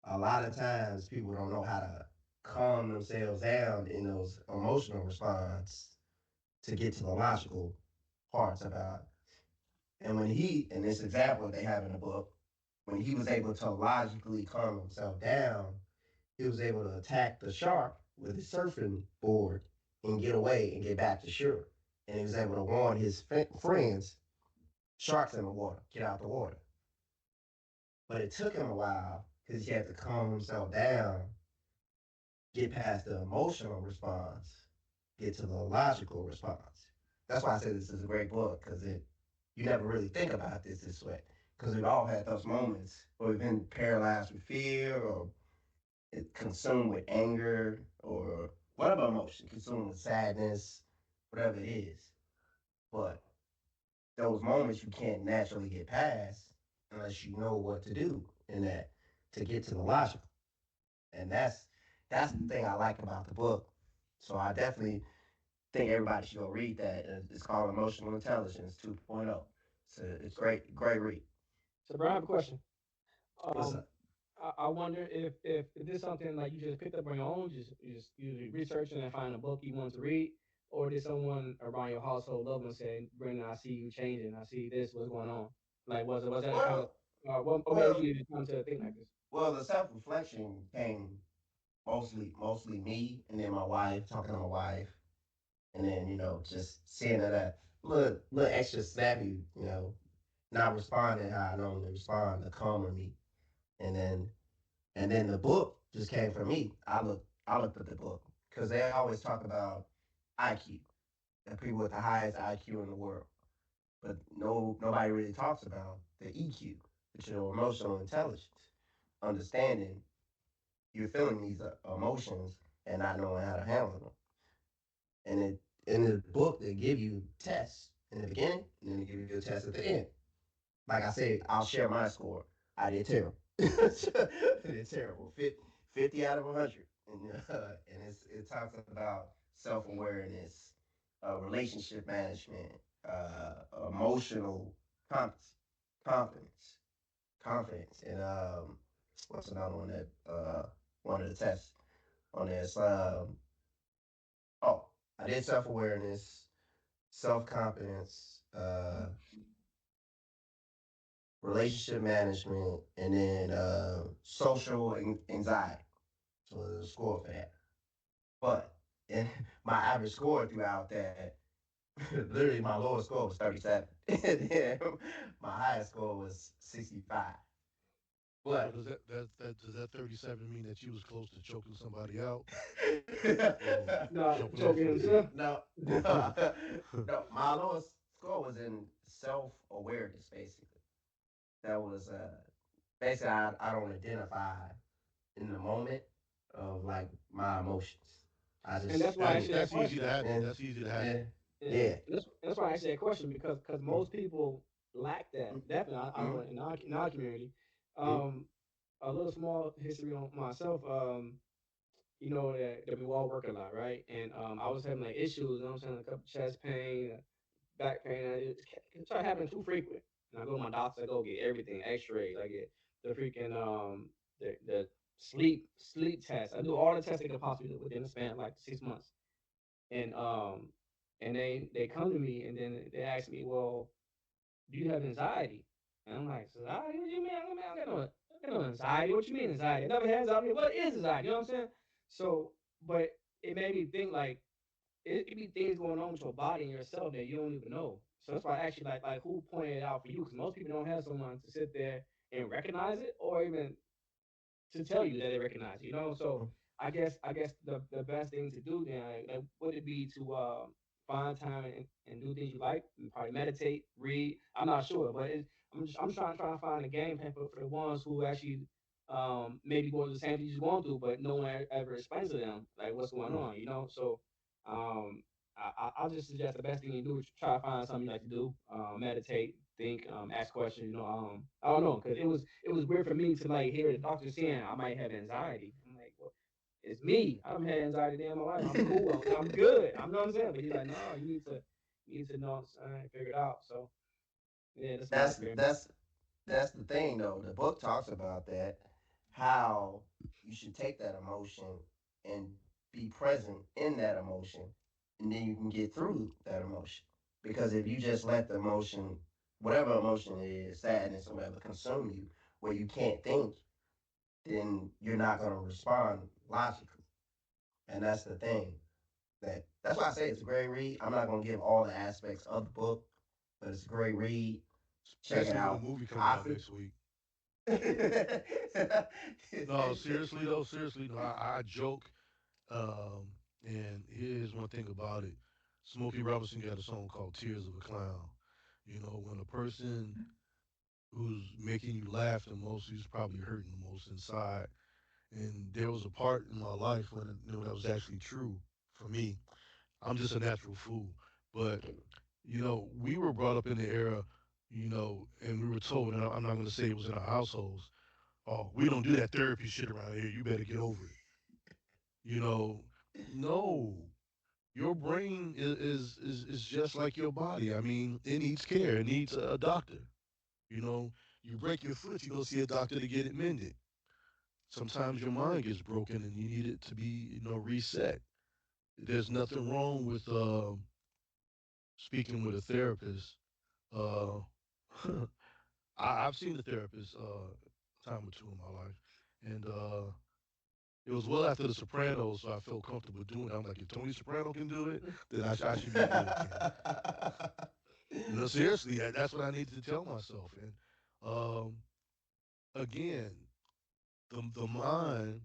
a lot of times people don't know how to calm themselves down in those emotional response to get to the logical parts about it. And when in this example they have in the book, when he was able to logically calm himself down, he was able to attack the shark with his surfing board and get away and get back to shore. And he was able to warn his friends, sharks in the water, get out the water. But it took him a while because he had to calm himself down, get past the emotional response, get to the logical response. That's why I said this is a great book because you never really think about this way. Because we've all had those moments where we've been paralyzed with fear or consumed with anger or whatever emotion, consumed with sadness, whatever it is. But those moments you can't naturally get past unless you know what to do in that to get to the logical. And that's the thing I like about the book. So I definitely think everybody should go read that. It's called Emotional Intelligence 2.0. So it's great read. So, bro, I have a question. What's Um, up? I wonder if this is something like you just picked up on your own, just you researching and finding a book you want to read, or did someone around your household loved and say, "Brendan, I see you changing. I see this. What's going on?" Like, was that a kind of Well, what made well, you to come to think like this? the self reflection came mostly me, and then my wife talking to my wife, and then just seeing that little extra snappy, not responding how I normally respond to calmer me, and then the book just came from me. I looked at the book because they always talk about IQ, the people with the highest IQ in the world, but nobody really talks about the EQ, which is your emotional intelligence, understanding you're feeling these emotions and not knowing how to handle them. And in the book they give you tests in the beginning and then they give you a test at the end. Like I said, I'll share my score. I did terrible. I did terrible. 50 out of 100. And it talks about self awareness, relationship management, emotional confidence, confidence, confidence, and what's another one that one of the tests on this? Oh, I did self awareness, self confidence, relationship management, and then social anxiety. So there's a score for that. But in my average score throughout that, literally my lowest score was 37. And then my highest score was 65. So But does that 37 mean that you was close to choking somebody out or Nah, jumping off choking a himself. no, my lowest score was in self awareness, basically. That was basically I don't identify in the moment of like my emotions. I And that's just why I that's asked you that that's easy to question. happen. and That's easy to yeah, happen. Yeah, yeah. that's why I asked you that question because most people lack that. Definitely, I know in our community. Mm-hmm. Um, a little small history on myself. You know that we all work a lot, right? And I was having like issues. You know what I'm saying, like a couple chest pain, back pain. And it started happening too frequent. And I go to my doctor. I go get everything, X-rays. I get the freaking the sleep test. I do all the tests they could possibly do within the span of like 6 months. And they come to me and then they ask me, well, do you have anxiety? And I'm like, anxiety? What do you mean? I got no anxiety. What you mean anxiety? I never had anxiety. What is anxiety? You know what I'm saying? So, but it made me think like it be things going on with your body and yourself that you don't even know. So that's why I actually like who pointed it out for you because most people don't have someone to sit there and recognize it or even to tell you that they recognize it, you know. So I guess the best thing to do then would it be to find time and do things you like, and probably meditate, read. I'm not sure, but I'm trying to find a game plan for the ones who actually maybe going through the same things you're going through, but no one ever explains to them like what's going on, you know. So I'll just suggest the best thing you do is try to find something you like to do, meditate, think, ask questions. I don't know, because it was weird for me to like hear the doctor saying I might have anxiety. I'm like, well, it's me. I don't have anxiety day in my life. I'm cool. I'm good. I'm know what I'm saying. But he's like, no, you need to know, figure it out. So yeah, that's my that's experience. that's that's the thing though. The book talks about that, how you should take that emotion and be present in that emotion, and then you can get through that emotion. Because if you just let the emotion, whatever emotion it is, sadness or whatever, consume you, where you can't think, then you're not going to respond logically. And that's the thing. That's why I say it's a great read. I'm not going to give all the aspects of the book, but it's a great read. Check it Especially with a out. movie coming I out next week. feel. No, seriously though, seriously, no, I joke. Um, and here's one thing about it. Smokey Robinson got a song called "Tears of a Clown." You know, when a person who's making you laugh the most, who's probably hurting the most inside. And there was a part in my life when that was actually true for me. I'm just a natural fool, but we were brought up in the era, and we were told, and I'm not going to say it was in our households. Oh, we don't do that therapy shit around here. You better get over it. You know, no. Your brain is just like your body. I mean, it needs care. It needs a doctor. You know, you break your foot, you go see a doctor to get it mended. Sometimes your mind gets broken and you need it to be, reset. There's nothing wrong with speaking with a therapist. Uh, I've seen a therapist a time or two in my life, and it was well after The Sopranos, so I felt comfortable doing it. I'm like, if Tony Soprano can do it, then I should be good. Seriously, that's what I needed to tell myself. And um, again, the mind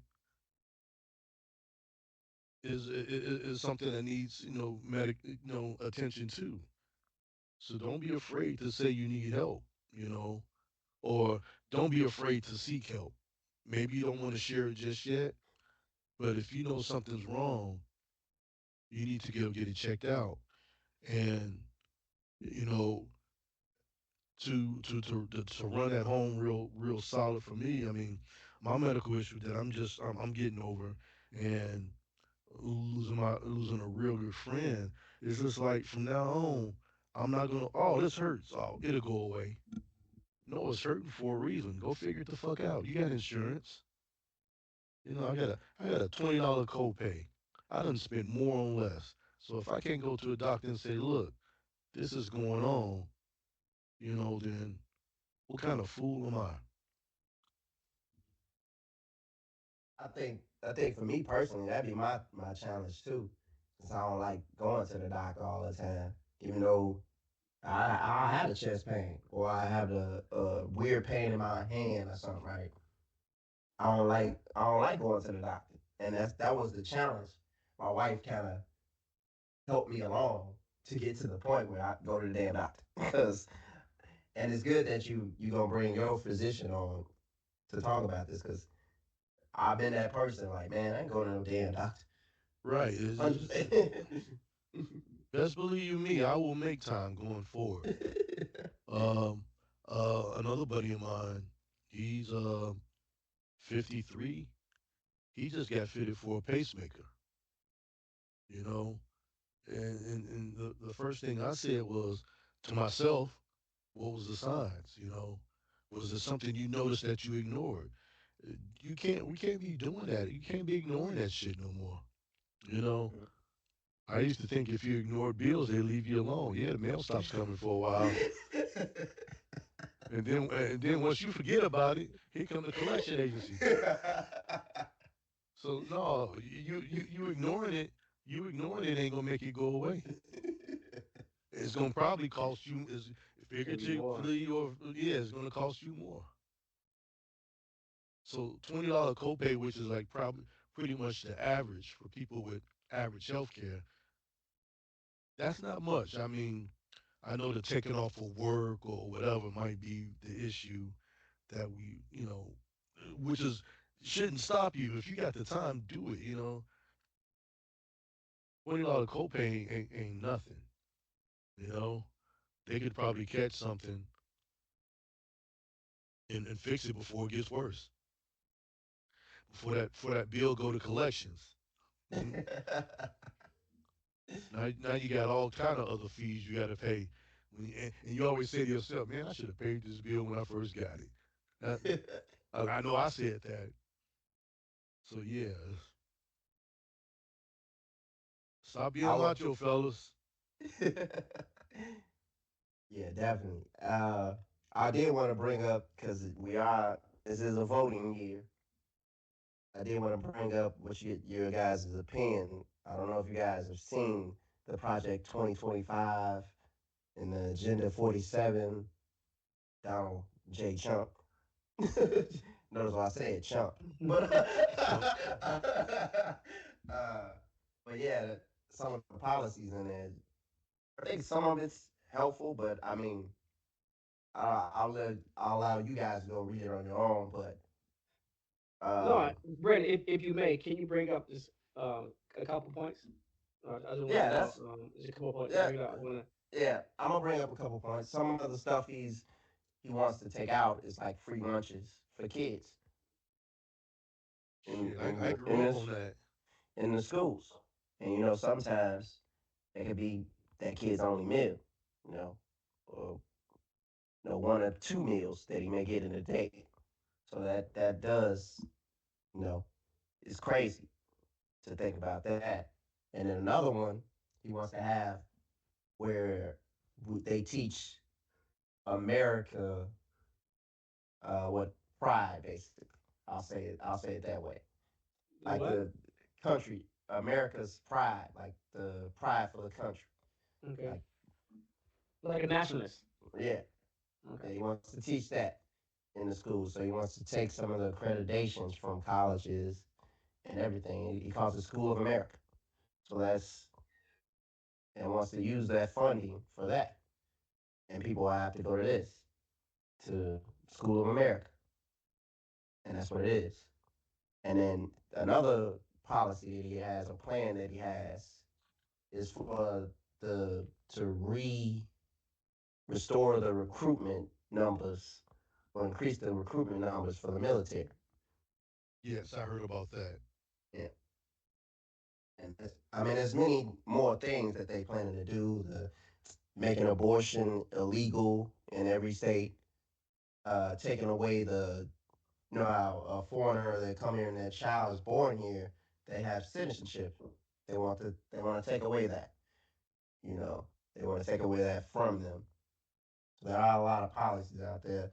is something that needs attention too. So don't be afraid to say you need help, you know, or don't be afraid to seek help. Maybe you don't want to share it just yet, but if you know something's wrong, you need to go get it checked out. And you know, to run that home real solid for me. I mean, my medical issue that I'm getting over, and losing a real good friend. It's just like from now on, I'm not gonna. Oh, this hurts. Oh, it'll go away. No, it's hurting for a reason. Go figure it the fuck out. You got insurance. I got a $20 copay. I done spent more on less. So if I can't go to a doctor and say, look, this is going on, then what kind of fool am I? I think for me personally, that'd be my challenge too, since I don't like going to the doctor all the time. Even though I have the chest pain or I have the weird pain in my hand or something, right? I don't like going to the doctor, and that was the challenge. My wife kind of helped me along to get to the point where I go to the damn doctor. Because and it's good that you gonna bring your physician on to talk about this because I've been that person like, man, I ain't going to no damn doctor. Right. 100%. Best believe you me, I will make time going forward. Um, another buddy of mine, he's 53. He just got fitted for a pacemaker, you know. And the first thing I said was to myself, what was the signs, Was it something you noticed that you ignored? We can't be doing that. You can't be ignoring that shit no more. You know, I used to think if you ignored bills, they leave you alone. Yeah, the mail stops coming for a while. And then once you forget about it, here come the collection agency. So no, you ignoring it. You ignoring it ain't gonna make it go away. It's gonna probably cost you is Maybe more. figuratively or yeah, it's gonna cost you more. So $20 copay, which is like probably pretty much the average for people with average health care, that's not much. I mean, I know that taking off of work or whatever might be the issue that which is shouldn't stop you. If you got the time, do it. $20 copay ain't nothing. You know, they could probably catch something. and fix it before it gets worse. Before that bill go to collections. Mhm. Now you got all kind of other fees you got to pay. And you always say to yourself, man, I should have paid this bill when I first got it. That, I know I said that. So yeah, stop being I would. macho, fellas. Yeah, definitely. I did want to bring up because this is a voting year. I did want to bring up what your guys' opinion. I don't know if you guys have seen the Project 2025 and the Agenda 47, Donald J. Trump. Notice why I said chump. But Chump. uh, but yeah, some of the policies in there, I think some of it's helpful, but I mean, I'll allow you guys to go read it on your own. But No, um, Brandon, if you may, can you bring up just a couple points? I just want to yeah, know that's just a couple points. yeah, Bring it up. I want to. yeah. I'm gonna bring up a couple points. Some of the stuff he wants to take out is like free lunches for kids Shit, I grew up on that. in the schools, and sometimes it could be that kid's only meal, you know, or one or two meals that he may get in a day. So that does, you know, it's crazy to think about that. And then another one he wants to have where they teach America what pride basically. I'll say it that way. The Like what? the country, America's pride, like the pride for the country. Okay. Like Like a nationalist. yeah, Okay. yeah, he wants to teach that in the school. So he wants to take some of the accreditations from colleges and everything. He calls it School of America. So that's and wants to use that funding for that. And people have to go to this to School of America, and that's what it is. And then another policy that he has, a plan that he has, is for the to restore the recruitment numbers or increase the recruitment numbers for the military. Yes, I heard about that. Yeah, and I mean, there's many more things that they planning to do. Making abortion illegal in every state, taking away how a foreigner that come here and their child is born here, they have citizenship. They want to take away that. You know, they want to take away that from them. So there are a lot of policies out there,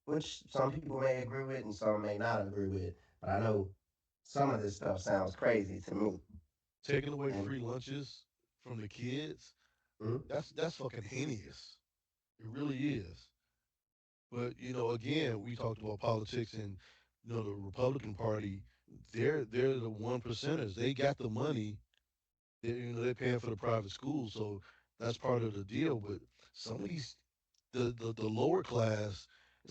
which some people may agree with and some may not agree with. But I know some of this stuff sounds crazy to me. Taking away And free lunches from the kids, mhm. that's fucking heinous. It really is. But again, we talked about politics, and the Republican Party, they're the one percenters. They got the money. They're paying for the private schools, so that's part of the deal. But some of these, the lower class,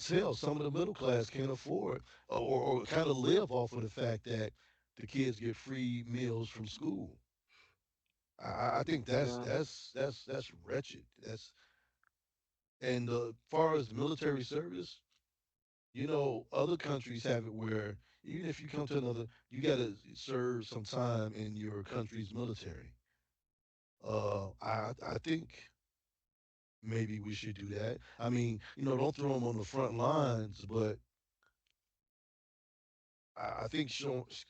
hell, some of the middle class can't afford or kind of live off of the fact that the kids get free meals from school. I think that's Yeah. that's that's that's wretched. That's and far as military service, other countries have it where even if you come to another, you got to serve some time in your country's military. I think maybe we should do that. I mean, don't throw them on the front lines, but I think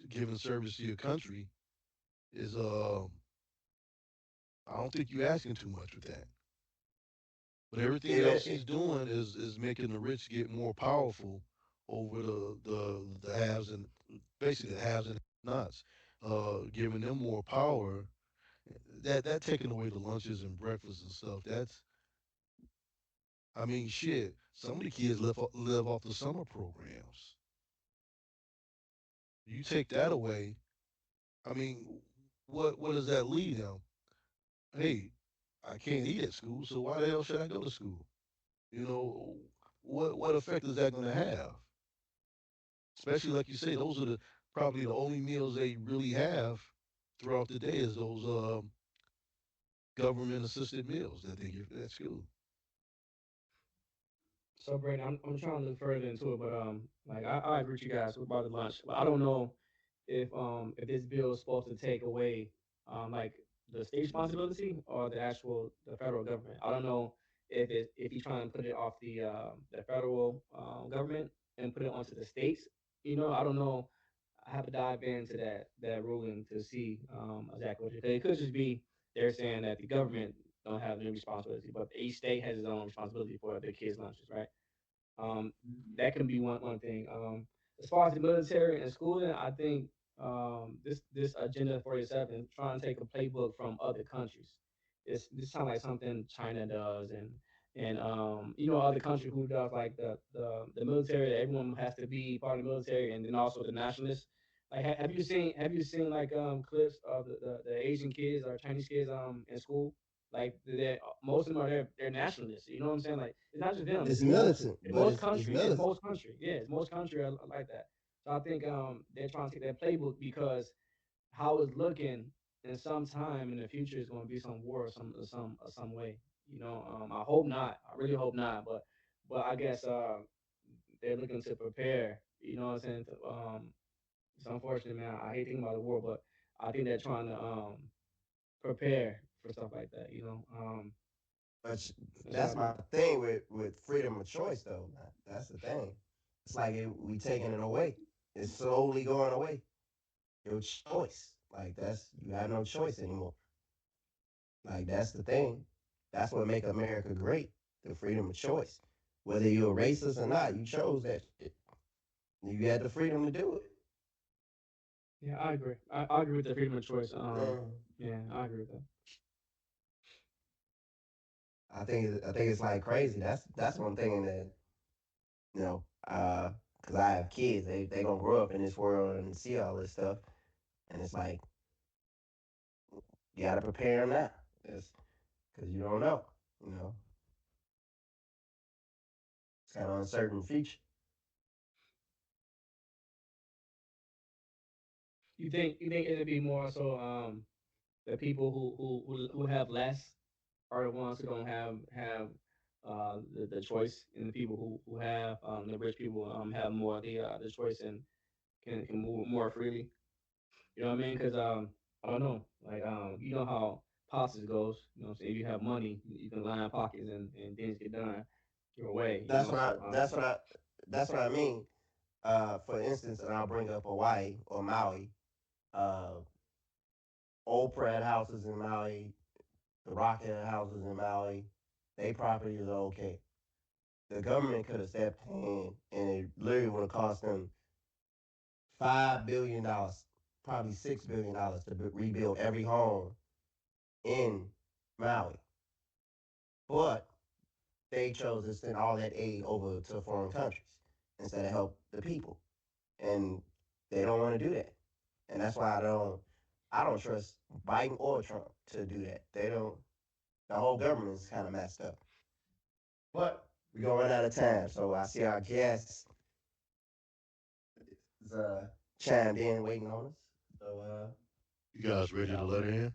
giving service to your country is I don't think you're asking too much with that. But everything Even else he's doing is making the rich get more powerful over the haves and basically the haves and nots, giving them more power. That taking away the lunches and breakfasts and stuff. I mean, shit. Some of the kids live off the summer programs. You take that away. I mean, what does that lead them? Hey, I can't eat at school, so why the hell should I go to school? You know, what effect is that going to have? Especially like you say, those are the probably the only meals they really have throughout the day is those government assisted meals that they give at school. So Brandon, I'm trying to look further into it, but like I agree with you guys about the lunch, but I don't know if this bill is supposed to take away like the state responsibility or the federal government. I don't know if he's trying to put it off the federal government and put it onto the states. I don't know. I have to dive into that ruling to see exactly what it could just be they're saying that the government don't have any responsibility, but each state has its own responsibility for their kids' lunches, right? Um, that can be one thing. As far as the military and schooling, I think this agenda 47 trying to take a playbook from other countries. This sounds like something China does, and other country who does like the military. Everyone has to be part of the military, and then also the nationalists. Like, have you seen like clips of the Asian kids or Chinese kids in school? Like most of them are they're nationalists. You know what I'm saying? Like it's not just them. It's Most militant, but most it's country. It's militant. most country. Yeah, it's most country are like that. So I think they're trying to take that playbook because how it's looking in some time in the future is going to be some war or some way. I hope not. I really hope not. But I guess they're looking to prepare. You know what I'm saying? It's unfortunate, man. I hate thinking about the war, but I think they're trying to prepare for stuff like that. But That's what I that's think. my thing with freedom of choice, though. That's the thing. It's like we taking it away. It's slowly going away. Your choice, like that's you have no choice anymore. Like that's the thing. That's what make America great. The freedom of choice. Whether you're a racist or not, you chose that shit. You had the freedom to do it. Yeah, I agree. I agree with the freedom of choice. Um, Yeah, I agree with that. I think it's like crazy. That's one thing that you know, because I have kids, they gonna grow up in this world and see all this stuff, and it's like you gotta prepare them now, because you don't know, you know, it's kind of uncertain future. You think it'd be more so the people who have less are the ones who don't have the choice, and the people who have the rich people have more of the choice and can move more freely. You know what I mean? Because I don't know, like you know how politics goes. You know what I'm saying? If you have money, you can line pockets and things get done your way. That's what I So that's what I that's what I mean. For instance, and I'll bring up Hawaii or Maui. Uh, old Pratt houses in Maui, the Rockhead houses in Maui, they property is okay. The government could have stepped in, and it literally would have cost them $5 billion, probably $6 billion to rebuild every home in Maui. But they chose to send all that aid over to foreign countries instead of help the people, and they don't want to do that. And that's why I don't trust Biden or Trump to do that. They don't. The whole government is kind of messed up. But we're gonna run out of time, so I see our guest is chimed in, waiting on us. So You guys ready to y'all let her ready? in?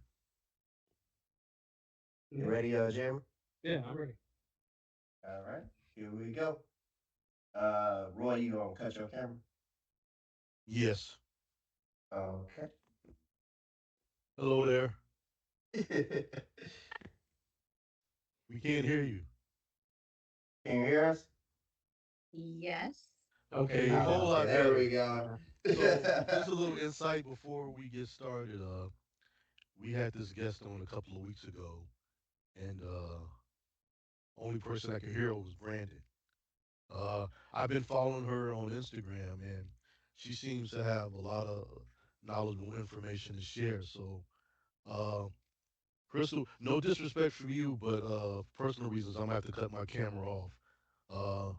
You yeah, ready, Jeremy? yeah, I'm ready. All right, here we go. Roy, you gonna cut your camera? Yes. Okay. Hello there. Can We can't hear you. you hear us? Yes. Okay, Okay, a yeah, whole Oh, okay, lot there we better. go. uh, So, just a little insight before we get started. We had this guest on a couple of weeks ago, and only person that could hear her was Brandon. I've been following her on Instagram, and she seems to have a lot of knowledgeable information to share. So, uh, Crystal, no disrespect for you, but for personal reasons, I'm gonna have to cut my camera off. Uh,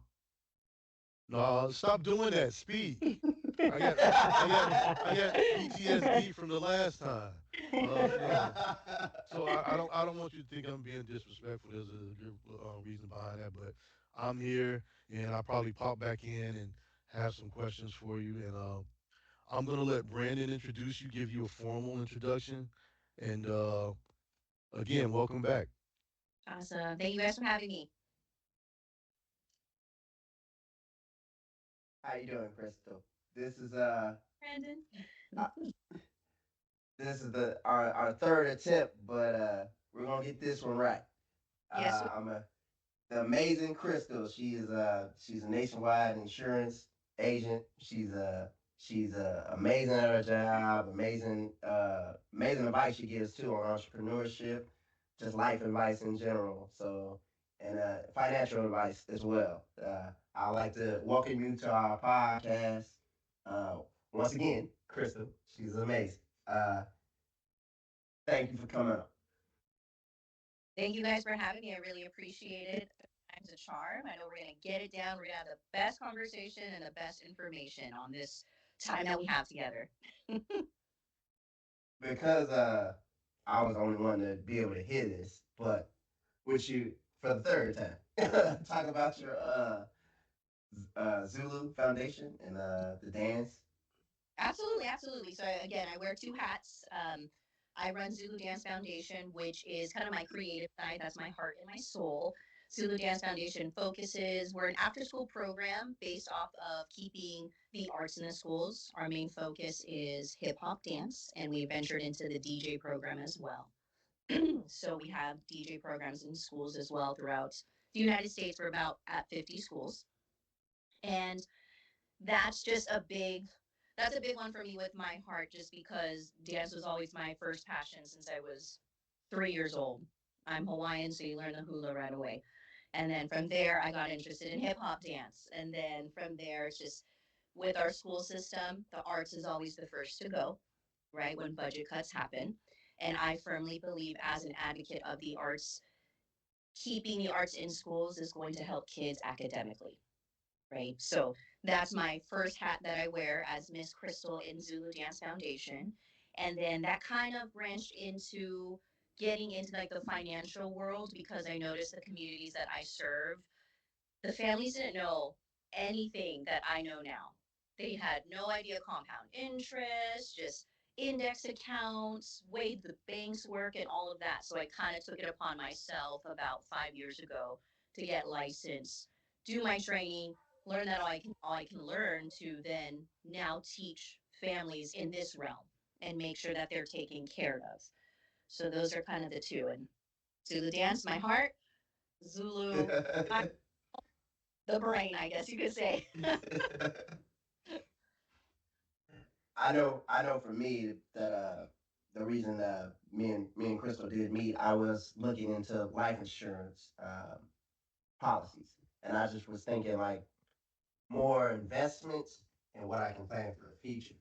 no, stop doing that. Speak. I got, I got, I got PTSD from the last time. No. So I don't want you to think I'm being disrespectful. There's a good reason behind that, but I'm here, and I'll probably pop back in and have some questions for you. And I'm gonna let Brandon introduce you, give you a formal introduction, and again, welcome back. Awesome. Thank you guys for having me. How you doing, Crystal? This is Brandon. uh this is the our third attempt, but we're gonna get this one right. Yes, we I'm a the amazing Crystal. She's a nationwide insurance agent. She's amazing at her job. Amazing advice she gives too on entrepreneurship, just life advice in general. So and financial advice as well. I'd like to welcome you to our podcast. Uh, Once again, Crystal. She's amazing. Uh, Thank you for coming up. thank you guys for having me. I really appreciate it. Time's a charm. I know we're gonna get it down. We're gonna have the best conversation and the best information on this time that we have together. Because I was the only one to be able to hear this, but with you for the third time, talk about your Zulu Foundation and the dance. Absolutely, absolutely. So again, I wear two hats. I run Zulu Dance Foundation, which is kind of my creative side. That's my heart and my soul. Zulu Dance Foundation focuses, we're an after school program based off of keeping the arts in the schools. Our main focus is hip hop dance, and we ventured into the DJ program as well. So we have DJ programs in schools as well throughout the United States. We're about at 50 schools. And that's just a big that's a big one for me with my heart, just because dance was always my first passion since I was 3 years old. I'm Hawaiian, so you learn the hula right away. And then from there I got interested in hip hop dance, and then from there it's just, with our school system, the arts is always the first to go, right, when budget cuts happen. And I firmly believe, as an advocate of the arts, keeping the arts in schools is going to help kids academically, right? So that's my first hat that I wear as Miss Crystal in Zulu Dance Foundation. And then that kind of branched into getting into like the financial world, because I noticed the communities that I serve, the families didn't know anything that I know now. They had no idea compound interest, just index accounts, way the banks work, and all of that. So I kind of took it upon myself about 5 years ago to get licensed, do my training, learn that all I can learn, to then now teach families in this realm and make sure that they're taken care of. So those are kind of the two. And Zulu dance, my heart. Zulu, the brain, I guess you could say. I know for me that the reason me and Crystal did meet, I was looking into life insurance policies, and I just was thinking like more investments and what I can plan for the future,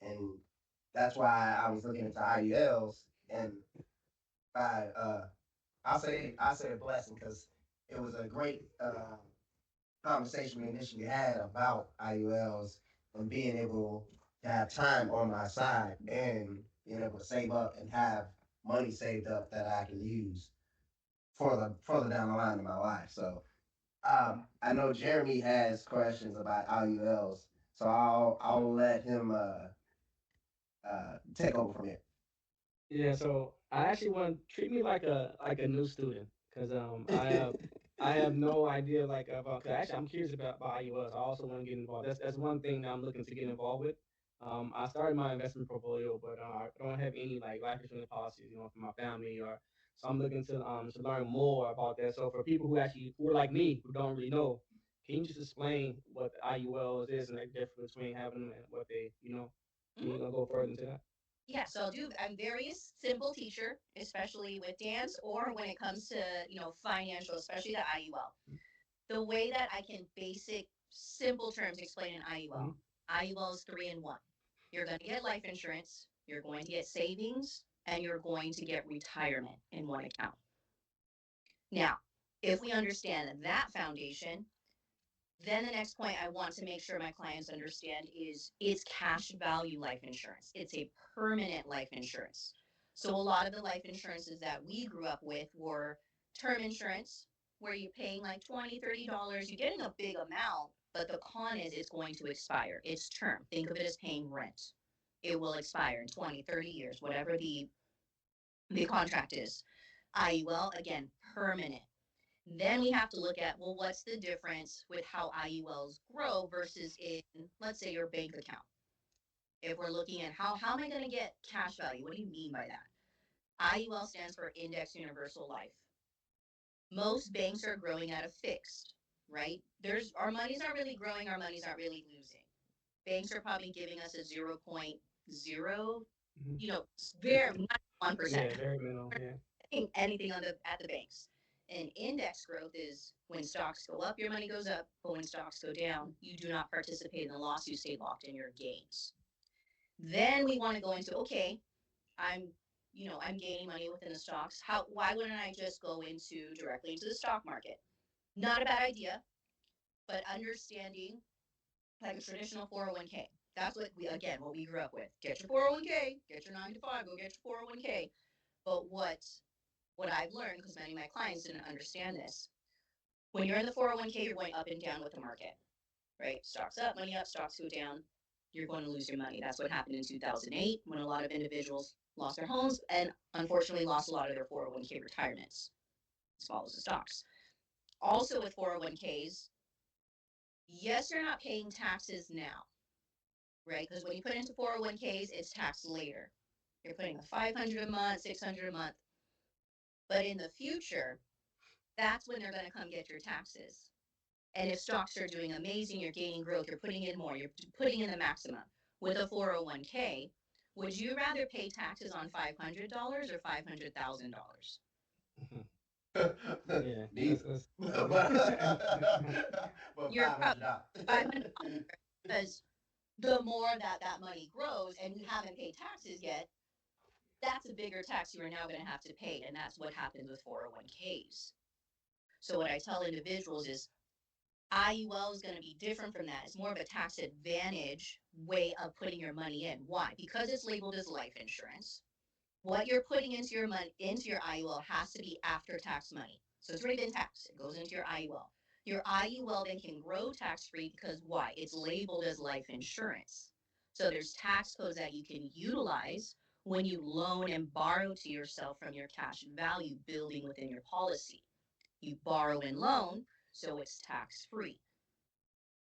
and that's why I was looking into IULs, and by I say a blessing because it was a great conversation we initially had about IULs and being able to have time on my side and being able to save up and have money saved up that I can use for the further down the line in my life. So I know Jeremy has questions about IULs, so I'll let him take over from here. Yeah, so I actually want treat me like a new student, because I have no idea like about. Cause actually, I'm curious about IUS. I also want to get involved. That's one thing that I'm looking to get involved with. I started my investment portfolio, but I don't have any like life insurance policies, for my family, or so I'm looking to learn more about that. So for people who are like me, who don't really know, can you just explain what the IULs is and the difference between having them and what they, can you Mhm. go further into that? Yeah, so I'm very simple teacher, especially with dance or when it comes to, financial, especially the IUL. The way that I can basic, simple terms explain an IUL. IUL is three in one. You're going to get life insurance, you're going to get savings, and you're going to get retirement in one account. Now, if we understand that foundation, then the next point I want to make sure my clients understand is it's cash value life insurance. It's a permanent life insurance. So a lot of the life insurances that we grew up with were term insurance, where you're paying like $20, $30, you're getting a big amount, but the con is it's going to expire. It's term. Think of it as paying rent. It will expire in 20, 30 years, whatever the contract is. IUL, again, permanent. Then we have to look at, well, what's the difference with how IULs grow versus in, let's say, your bank account? If we're looking at how am I going to get cash value? What do you mean by that? IUL stands for Index Universal Life. Most banks are growing at a fixed, right? There's our money's not really growing, our money's not really losing. Banks are probably giving us a 0.0, Mhm. very not 1%. Yeah, very minimal. Yeah. Anything on the at the banks. And index growth is when stocks go up, your money goes up, but when stocks go down, you do not participate in the loss, you stay locked in your gains. Then we want to go into, okay, I'm I'm gaining money within the stocks. Why wouldn't I just go into directly into the stock market? Not a bad idea, but understanding like a traditional 401k. That's what we grew up with. Get your 401k, get your 9 to 5, go get your 401k. But what I've learned, because many of my clients didn't understand this, when you're in the 401k, you're going up and down with the market, right? Stocks up, stocks go down, you're going to lose your money. That's what happened in 2008 when a lot of individuals lost their homes and unfortunately lost a lot of their 401k retirements, as well as the stocks. Also, with 401ks, yes, you're not paying taxes now, right? Because when you put into 401ks, it's taxed later. You're putting a 500 a month, 600 a month. But in the future, that's when they're going to come get your taxes. And if stocks are doing amazing, you're gaining growth, you're putting in more, you're putting in the maximum. With a 401k, would you rather pay taxes on $500 or $500,000? Mhm. Yeah. Neither. But You're probably $500. 500 because the more that money grows and you haven't paid taxes yet, that's a bigger tax you are now going to have to pay. And that's what happens with 401ks. So what I tell individuals is IUL is going to be different from that. It's more of a tax advantage way of putting your money in. Why? Because it's labeled as life insurance. What you're putting into your money into your IUL has to be after tax money. So it's already been taxed. It goes into your IUL. Your IUL then can grow tax free because why? It's labeled as life insurance. So there's tax codes that you can utilize when you loan and borrow to yourself from your cash value building within your policy. You borrow and loan, so it's tax free.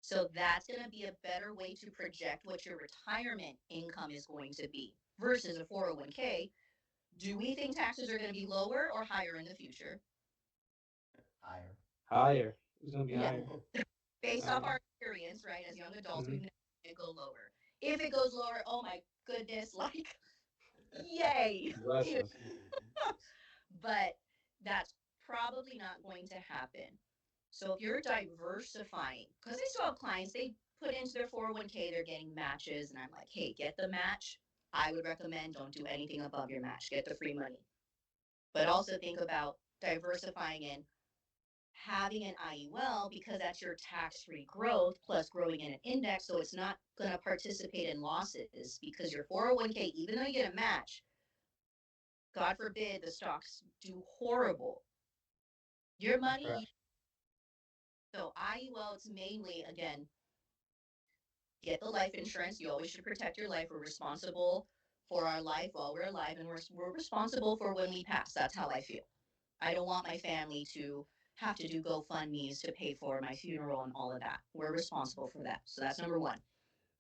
So that's going to be a better way to project what your retirement income is going to be versus a 401k. Do we think taxes are going to be lower or higher in the future? Higher. Higher. It's gonna be Yeah, higher. based off Higher. our experience, right? As young adults, we've Hmm. never seen it go lower. If it goes lower, oh my goodness, like yay. Bless us. But that's probably not going to happen. So if you're diversifying, because I still have clients, they put into their 401k, they're getting matches, and I'm like, hey, get the match. I would recommend don't do anything above your match, get the free money. But also think about diversifying and having an IUL because that's your tax free growth plus growing in an index. So it's not going to participate in losses because your 401k, even though you get a match, God forbid the stocks do horrible. Your Right. money, so IUL, it's mainly, again, get the life insurance. You always should protect your life. We're responsible for our life while we're alive, and we're responsible for when we pass. That's how I feel. I don't want my family to have to do GoFundMe's to pay for my funeral and all of that. We're responsible for that. So that's number one.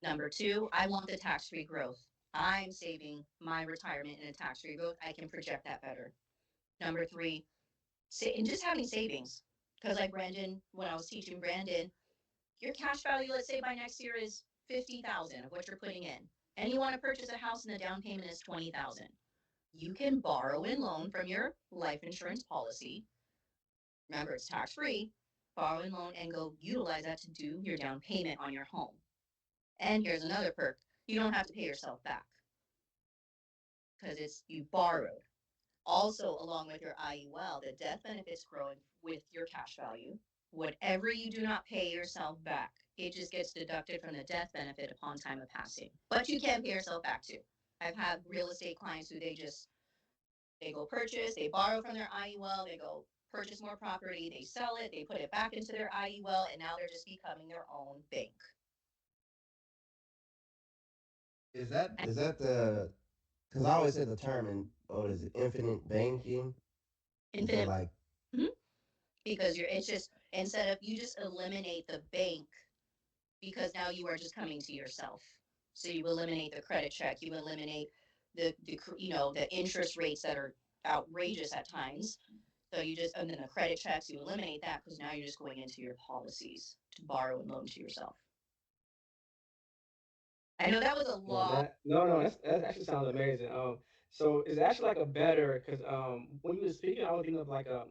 Number two, I want the tax free growth. I'm saving my retirement in a tax free growth. I can project that better. Number three, and just having savings. Because, like Brandon, when I was teaching Brandon, your cash value, let's say by next year, is 50,000 of what you're putting in. And you want to purchase a house and the down payment is 20,000. You can borrow and loan from your life insurance policy. Remember, it's tax free. Borrow and loan and go utilize that to do your down payment on your home. And here's another perk: you don't have to pay yourself back because it's you borrowed. Also, along with your IUL, the death benefits growing with your cash value. Whatever you do not pay yourself back, it just gets deducted from the death benefit upon time of passing. But you can pay yourself back too. I've had real estate clients who they go purchase, they borrow from their IUL, they go purchase more property, they sell it, they put it back into their IUL, and now they're just becoming their own bank. Is that the? Because I always say the term in what is it? Infinite banking. Is that Infinite. like Mhm. because it's just instead of you just eliminate the bank because now you are just coming to yourself. So you eliminate the credit check, you eliminate the interest rates that are outrageous at times. So you just and then the credit checks, you eliminate that because now you're just going into your policies to borrow and loan to yourself. I know that was a Well, lot. that no, that actually sounds amazing. So it's actually like a better because when you were speaking, I was thinking of like a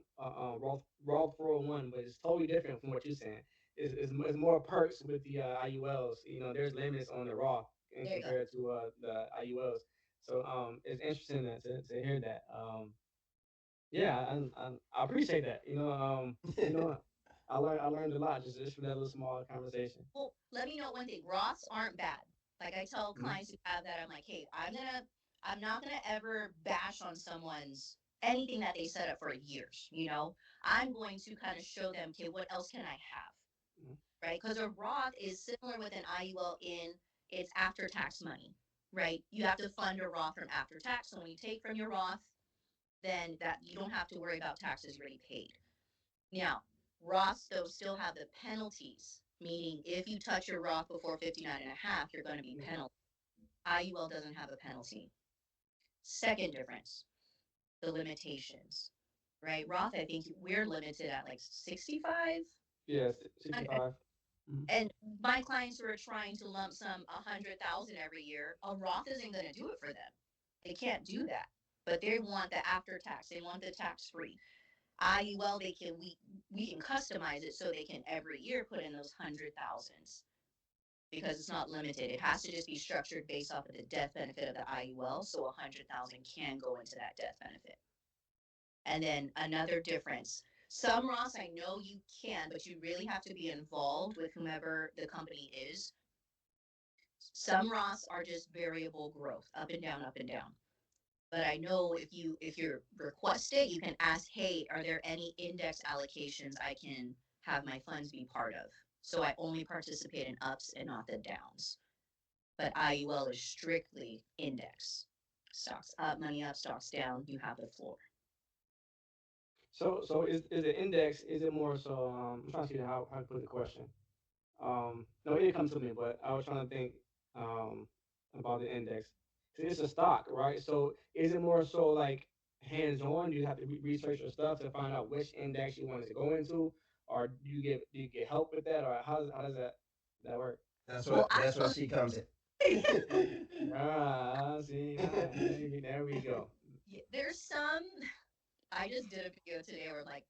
Roth 401, but it's totally different from what you're saying. It's more perks with the IULs. You know, there's limits on the Roth in There you go. compared to the IULs. So it's interesting to hear that. Yeah, and I appreciate that. I learned a lot just from that little small conversation. Well, let me know one thing. Roths aren't bad. Like I tell Mhm. clients who have that, I'm like, hey, I'm not gonna ever bash on someone's anything that they set up for years. I'm going to kind of show them, okay, what else can I have, Mhm. right? Because a Roth is similar with an IUL in it's after tax money, right? You have to fund a Roth from after tax. So when you take from your Roth, then that you don't have to worry about taxes already paid. Now, Roths though still have the penalties, meaning if you touch your Roth before 59 and a half, you're going to be penalized. IUL doesn't have a penalty. Second difference, the limitations, right? Roth, I think we're limited at like 65. Yes, And 65. Mhm. and my clients who are trying to lump sum 100,000 every year, a Roth isn't going to do it for them. They can't do that. But they want the after tax. They want the tax free. IUL, we can customize it so they can every year put in those 100,000s because it's not limited. It has to just be structured based off of the death benefit of the IUL, so 100,000 can go into that death benefit. And then another difference. Some Roths I know you can, but you really have to be involved with whomever the company is. Some Roths are just variable growth, up and down, up and down. But I know if you request it, you can ask, hey, are there any index allocations I can have my funds be part of? So I only participate in ups and not the downs. But IUL is strictly index. Stocks up, stocks down, you have the floor. So is the index, is it more so I'm trying to see how to put the question. No, it didn't come to me, but I was trying to think um about the index. So it's a stock, right? So is it more so like hands on? Do you have to research your stuff to find out which index you want it to go into, or do you get help with that, or how does that work? Well, That's where she comes in. Ah, see, there we go. there's some. I just did a video today where like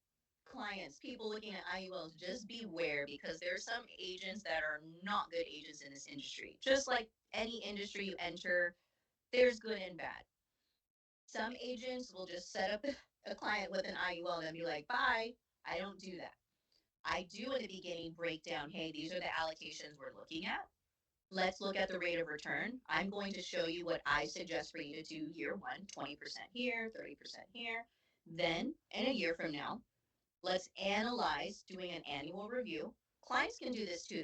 clients, people looking at IULs, just beware because there's some agents that are not good agents in this industry. Just like any industry you enter, there's good and bad. Some agents will just set up a client with an IUL and be like, bye. I don't do that. I do in the beginning break down, hey, these are the allocations we're looking at. Let's look at the rate of return. I'm going to show you what I suggest for you to do year one, 20% here, 30% here. Then, in a year from now, let's analyze doing an annual review. Clients can do this too.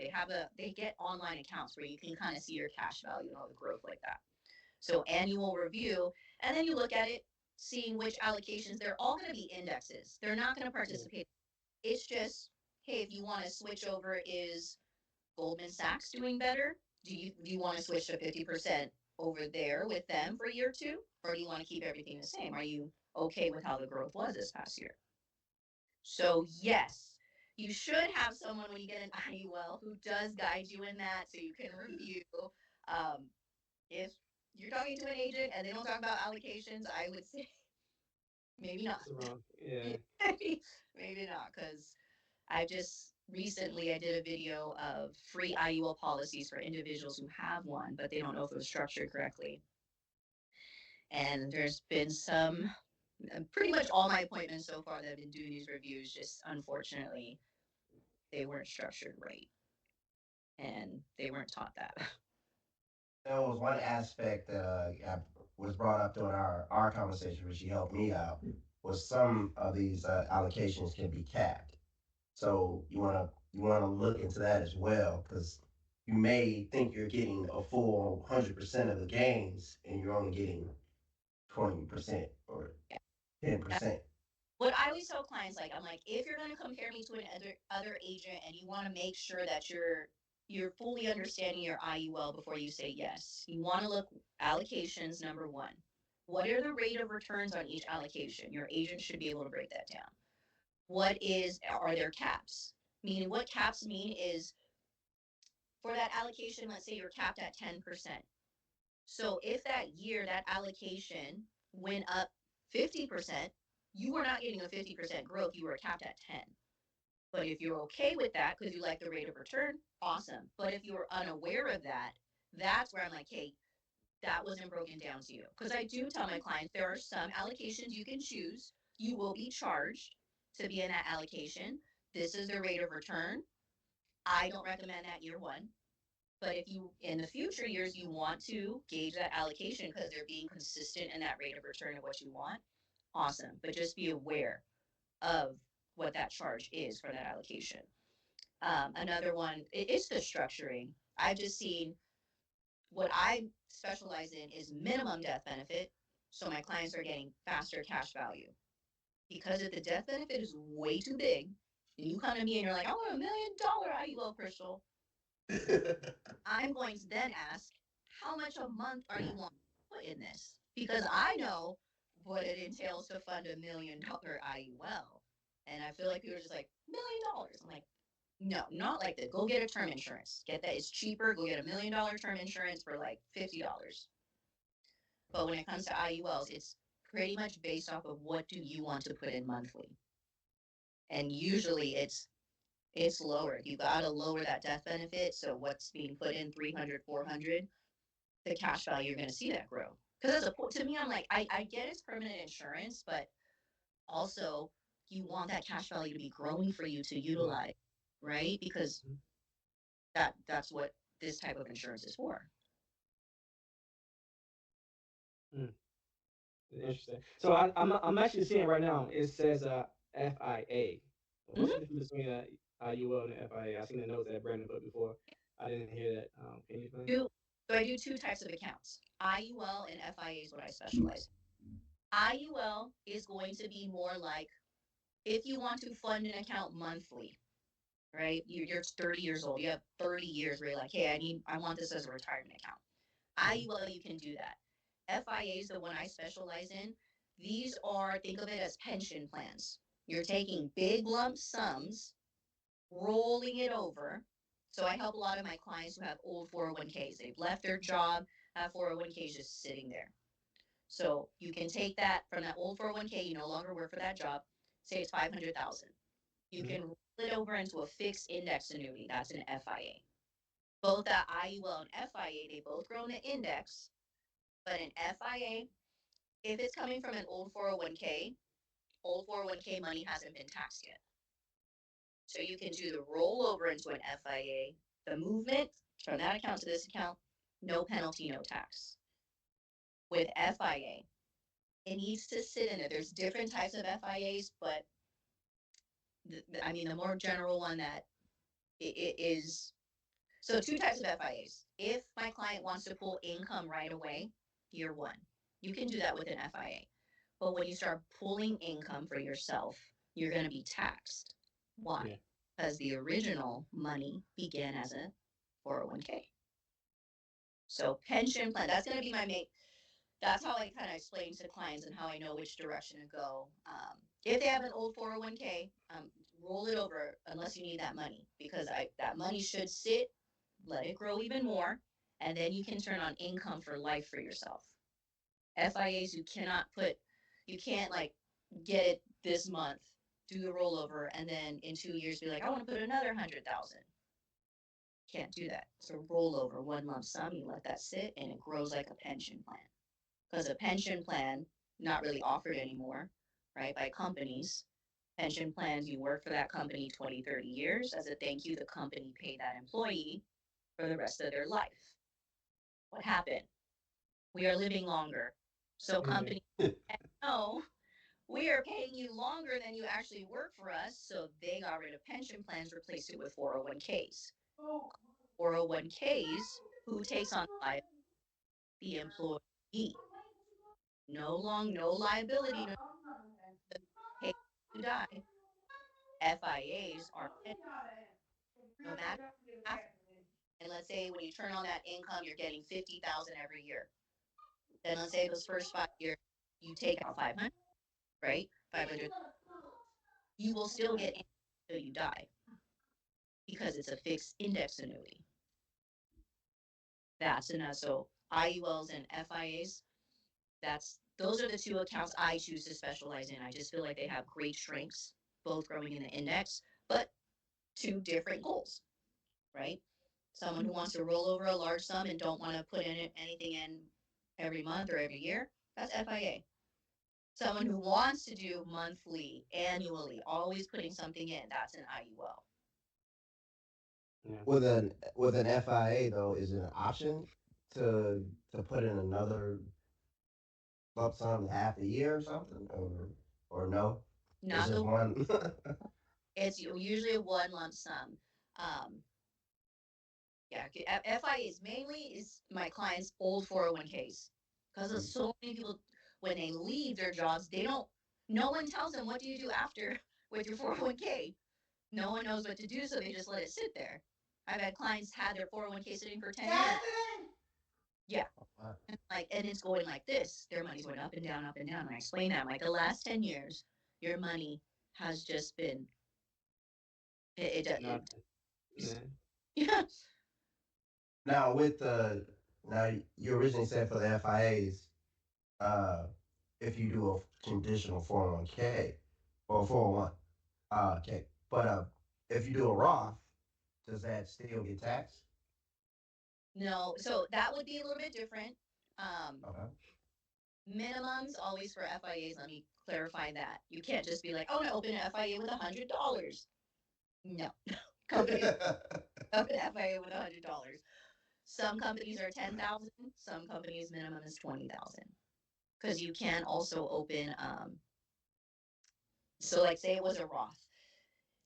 They get online accounts where you can kind of see your cash value and all the growth like that. So annual review, and then you look at it, seeing which allocations, they're all going to be indexes. They're not going to Yeah. participate. It's just, hey, if you want to switch over, is Goldman Sachs doing better? Do you want to switch to 50% over there with them for year two? Or do you want to keep everything the same? Are you okay with how the growth was this past year? So yes, you should have someone when you get an IUL who does guide you in that so you can review. Um, if you're talking to an agent and they don't talk about allocations, I would say maybe not. It's around. Yeah. Maybe not, because I just recently I did a video of free IUL policies for individuals who have one, but they don't know if it was structured correctly. And there's been some, pretty much all my appointments so far that have been doing these reviews, just unfortunately, they weren't structured right and they weren't taught that. There was one aspect that was brought up during our conversation, which she helped me out, was some of these allocations can be capped. So you wanna look into that as well, because you may think you're getting a full 100% of the gains, and you're only getting 20% or Yeah, 10%. what I always tell clients, like, I'm like, if you're going to compare me to an other agent and you want to make sure that you're fully understanding your IUL before you say yes, you want to look allocations. Number one, what are the rate of returns on each allocation? Your agent should be able to break that down. Are there caps? Meaning, what caps mean is for that allocation, let's say you're capped at 10%. So if that year that allocation went up 50%, you were not getting a 50% growth, you were capped at 10. But if you're okay with that because you like the rate of return, awesome. But if you're unaware of that, that's where I'm like, hey, that wasn't broken down to you. Because I do tell my clients there are some allocations you can choose. You will be charged to be in that allocation. This is the rate of return. I don't recommend that year one. But if you, in the future years, you want to gauge that allocation because they're being consistent in that rate of return of what you want, awesome. But just be aware of what that charge is for that allocation. Another one, it's the structuring. I've just seen what I specialize in is minimum death benefit. So my clients are getting faster cash value. Because if the death benefit is way too big, and you come to me and you're like, I want $1 million IUL, Crystal, I'm going to then ask, how much a month are you wanting to put in this? Because I know what it entails to fund $1 million IUL. And I feel like people are just like, $1 million. I'm like, no, not like that. Go get a term insurance. Get that. It's cheaper. Go get $1 million term insurance for like $50. But when it comes to IULs, it's pretty much based off of what do you want to put in monthly. And usually it's lower. You got to lower that death benefit. So what's being put in 300, 400, the cash value, you're going to see that grow. Because as a, to me, I'm like, I get it's permanent insurance, but also you want that cash value to be growing for you to utilize, right? Because that's what this type of insurance is for. Mm, interesting. So I'm actually seeing right now it says FIA. What's the Mm-hmm. difference between IUL and FIA? I seen the notes that Brandon put before. I didn't hear that. Can you explain? So I do two types of accounts. IUL and FIA is what I specialize in. IUL is going to be more like if you want to fund an account monthly, right? You're 30 years old. You have 30 years where you're like, hey, I want this as a retirement account. IUL, you can do that. FIA is the one I specialize in. These are, think of it as pension plans. You're taking big lump sums, rolling it over. So I help a lot of my clients who have old 401ks. They've left their job, have 401ks just sitting there. So you can take that from that old 401k, you no longer work for that job, say it's 500,000. You Mm-hmm. can roll it over into a fixed index annuity. That's an FIA. Both that IUL and FIA, they both grow in the index, but an FIA, if it's coming from an old 401k money hasn't been taxed yet. So you can do the rollover into an FIA, the movement from that account to this account, no penalty, no tax. With FIA, it needs to sit in it. There's different types of FIAs, but I mean, the more general one that it is. So two types of FIAs. If my client wants to pull income right away, year one, you can do that with an FIA. But when you start pulling income for yourself, you're going to be taxed. Yeah. Why? Because the original money began as a 401k. So pension plan, that's going to be my main, that's how I kind of explain to clients and how I know which direction to go. If they have an old 401k, roll it over unless you need that money because that money should sit, let it grow even more, and then you can turn on income for life for yourself. FIAs, you can't like get it this month, do the rollover, and then in 2 years be like, I want to put another 100,000. Can't do that. It's a rollover, one lump sum. You let that sit, and it grows like a pension plan. Because a pension plan not really offered anymore, right? By companies. Pension plans, you work for that company 20, 30 years. As a thank you, the company paid that employee for the rest of their life. What happened? We are living longer. So companies know we are paying you longer than you actually work for us. So they got rid of pension plans, replaced it with 401ks. 401ks, who takes on the employee? No liability, no pay you die. FIAs are no matter after. And let's say when you turn on that income, you're getting 50,000 every year. Then let's say those first 5 years, you take out 500, right? 500. You will still get income until you die because it's a fixed index annuity. That's enough. So IULs and FIAs, those are the two accounts I choose to specialize in. I just feel like they have great strengths, both growing in the index, but two different goals, right? Someone who wants to roll over a large sum and don't want to put in anything in every month or every year, that's FIA. Someone who wants to do monthly, annually, always putting something in, that's an IUL. Yeah. With an FIA though, is it an option to put in another lump sum half a year or something, or no? It's Not just the one. It's usually a one lump sum. Um, yeah, FIA is mainly is my clients' old 401ks because of so many people when they leave their jobs, they don't. No one tells them what do you do after with your 401k. No one knows what to do, so they just let it sit there. I've had clients had their 401k sitting for 10 years. Yeah, and it's going like this. Their money's going up and down, up and down. And I explain that. I'm like, the last 10 years, your money has just been Not. Yeah. yeah. Now with the now you originally said for the FIAs, uh, if you do a traditional 401k or 401, okay, but if you do a Roth, does that still get taxed? No, so that would be a little bit different. Um, Okay. Minimums always for FIAs. Let me clarify that. You can't just be like, "Oh, I open an FIA with $100." No, companies open an FIA with $100. Some companies are 10,000. Some companies minimum is 20,000. Because you can also open. So like say it was a Roth,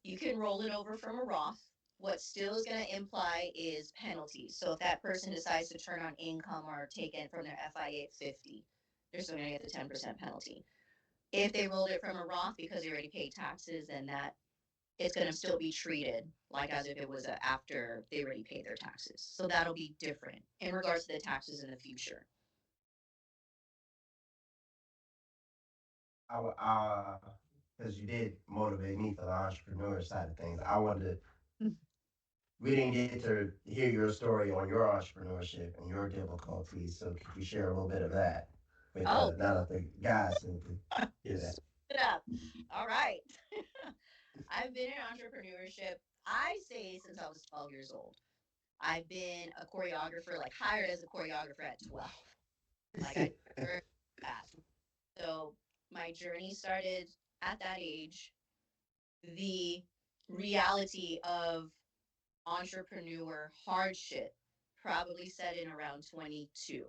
you can roll it over from a Roth. What still is going to imply is penalties. So if that person decides to turn on income or take it from their FIA at 50, they're still going to get the 10% penalty. If they rolled it from a Roth because they already paid taxes, then that it's going to still be treated like as if it was after they already paid their taxes. So that'll be different in regards to the taxes in the future. Because you did motivate me for the entrepreneur side of things. I wanted to, we didn't get to hear your story on your entrepreneurship and your difficulties. So could you share a little bit of that with Oh, now that the guys need to hear that? it up. All right. I've been in entrepreneurship, I say, since I was 12 years old. I've been a choreographer, like hired as a choreographer at 12. Like I never asked. So my journey started at that age. The reality of entrepreneur hardship probably set in around 22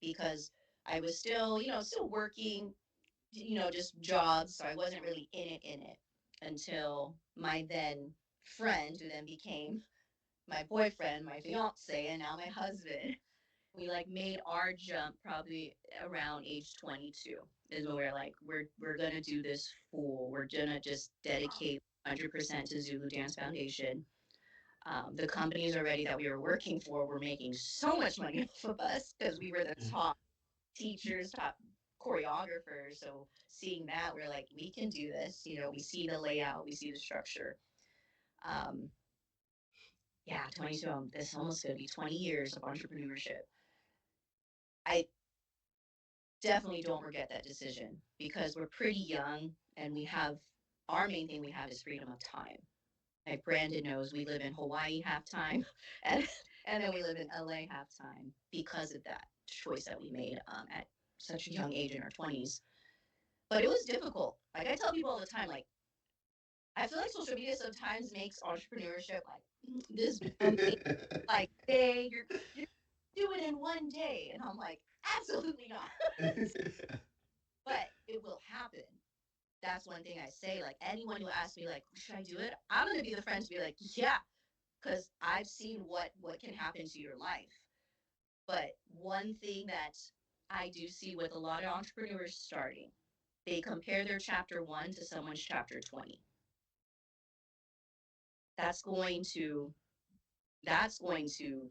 because I was still, still working, just jobs. So I wasn't really in it until my then friend, who then became my boyfriend, my fiance, and now my husband. We like made our jump probably around age 22 is when we're like we're gonna do this full. We're gonna just dedicate 100% to Zulu Dance Foundation. The companies already that we were working for were making so much money off of us because we were the top teachers, top choreographers. So seeing that, we're like, we can do this. We see the layout, we see the structure. Um, yeah, 22. This almost going to be 20 years of entrepreneurship. I definitely don't regret that decision because we're pretty young and we have our main thing we have is freedom of time. Like Brandon knows, we live in Hawaii half time, and and then we live in LA half time because of that choice that we made at such a young age in our 20s. But it was difficult. Like I tell people all the time, like I feel like social media sometimes makes entrepreneurship like this amazing, like day you're do it in one day, and I'm like, absolutely not. But it will happen. That's one thing I say. Like anyone who asks me, like, should I do it? I'm gonna be the friend to be like, yeah, because I've seen what can happen to your life. But one thing that I do see with a lot of entrepreneurs starting, They compare their chapter 1 to someone's chapter 20. That's going to that's going to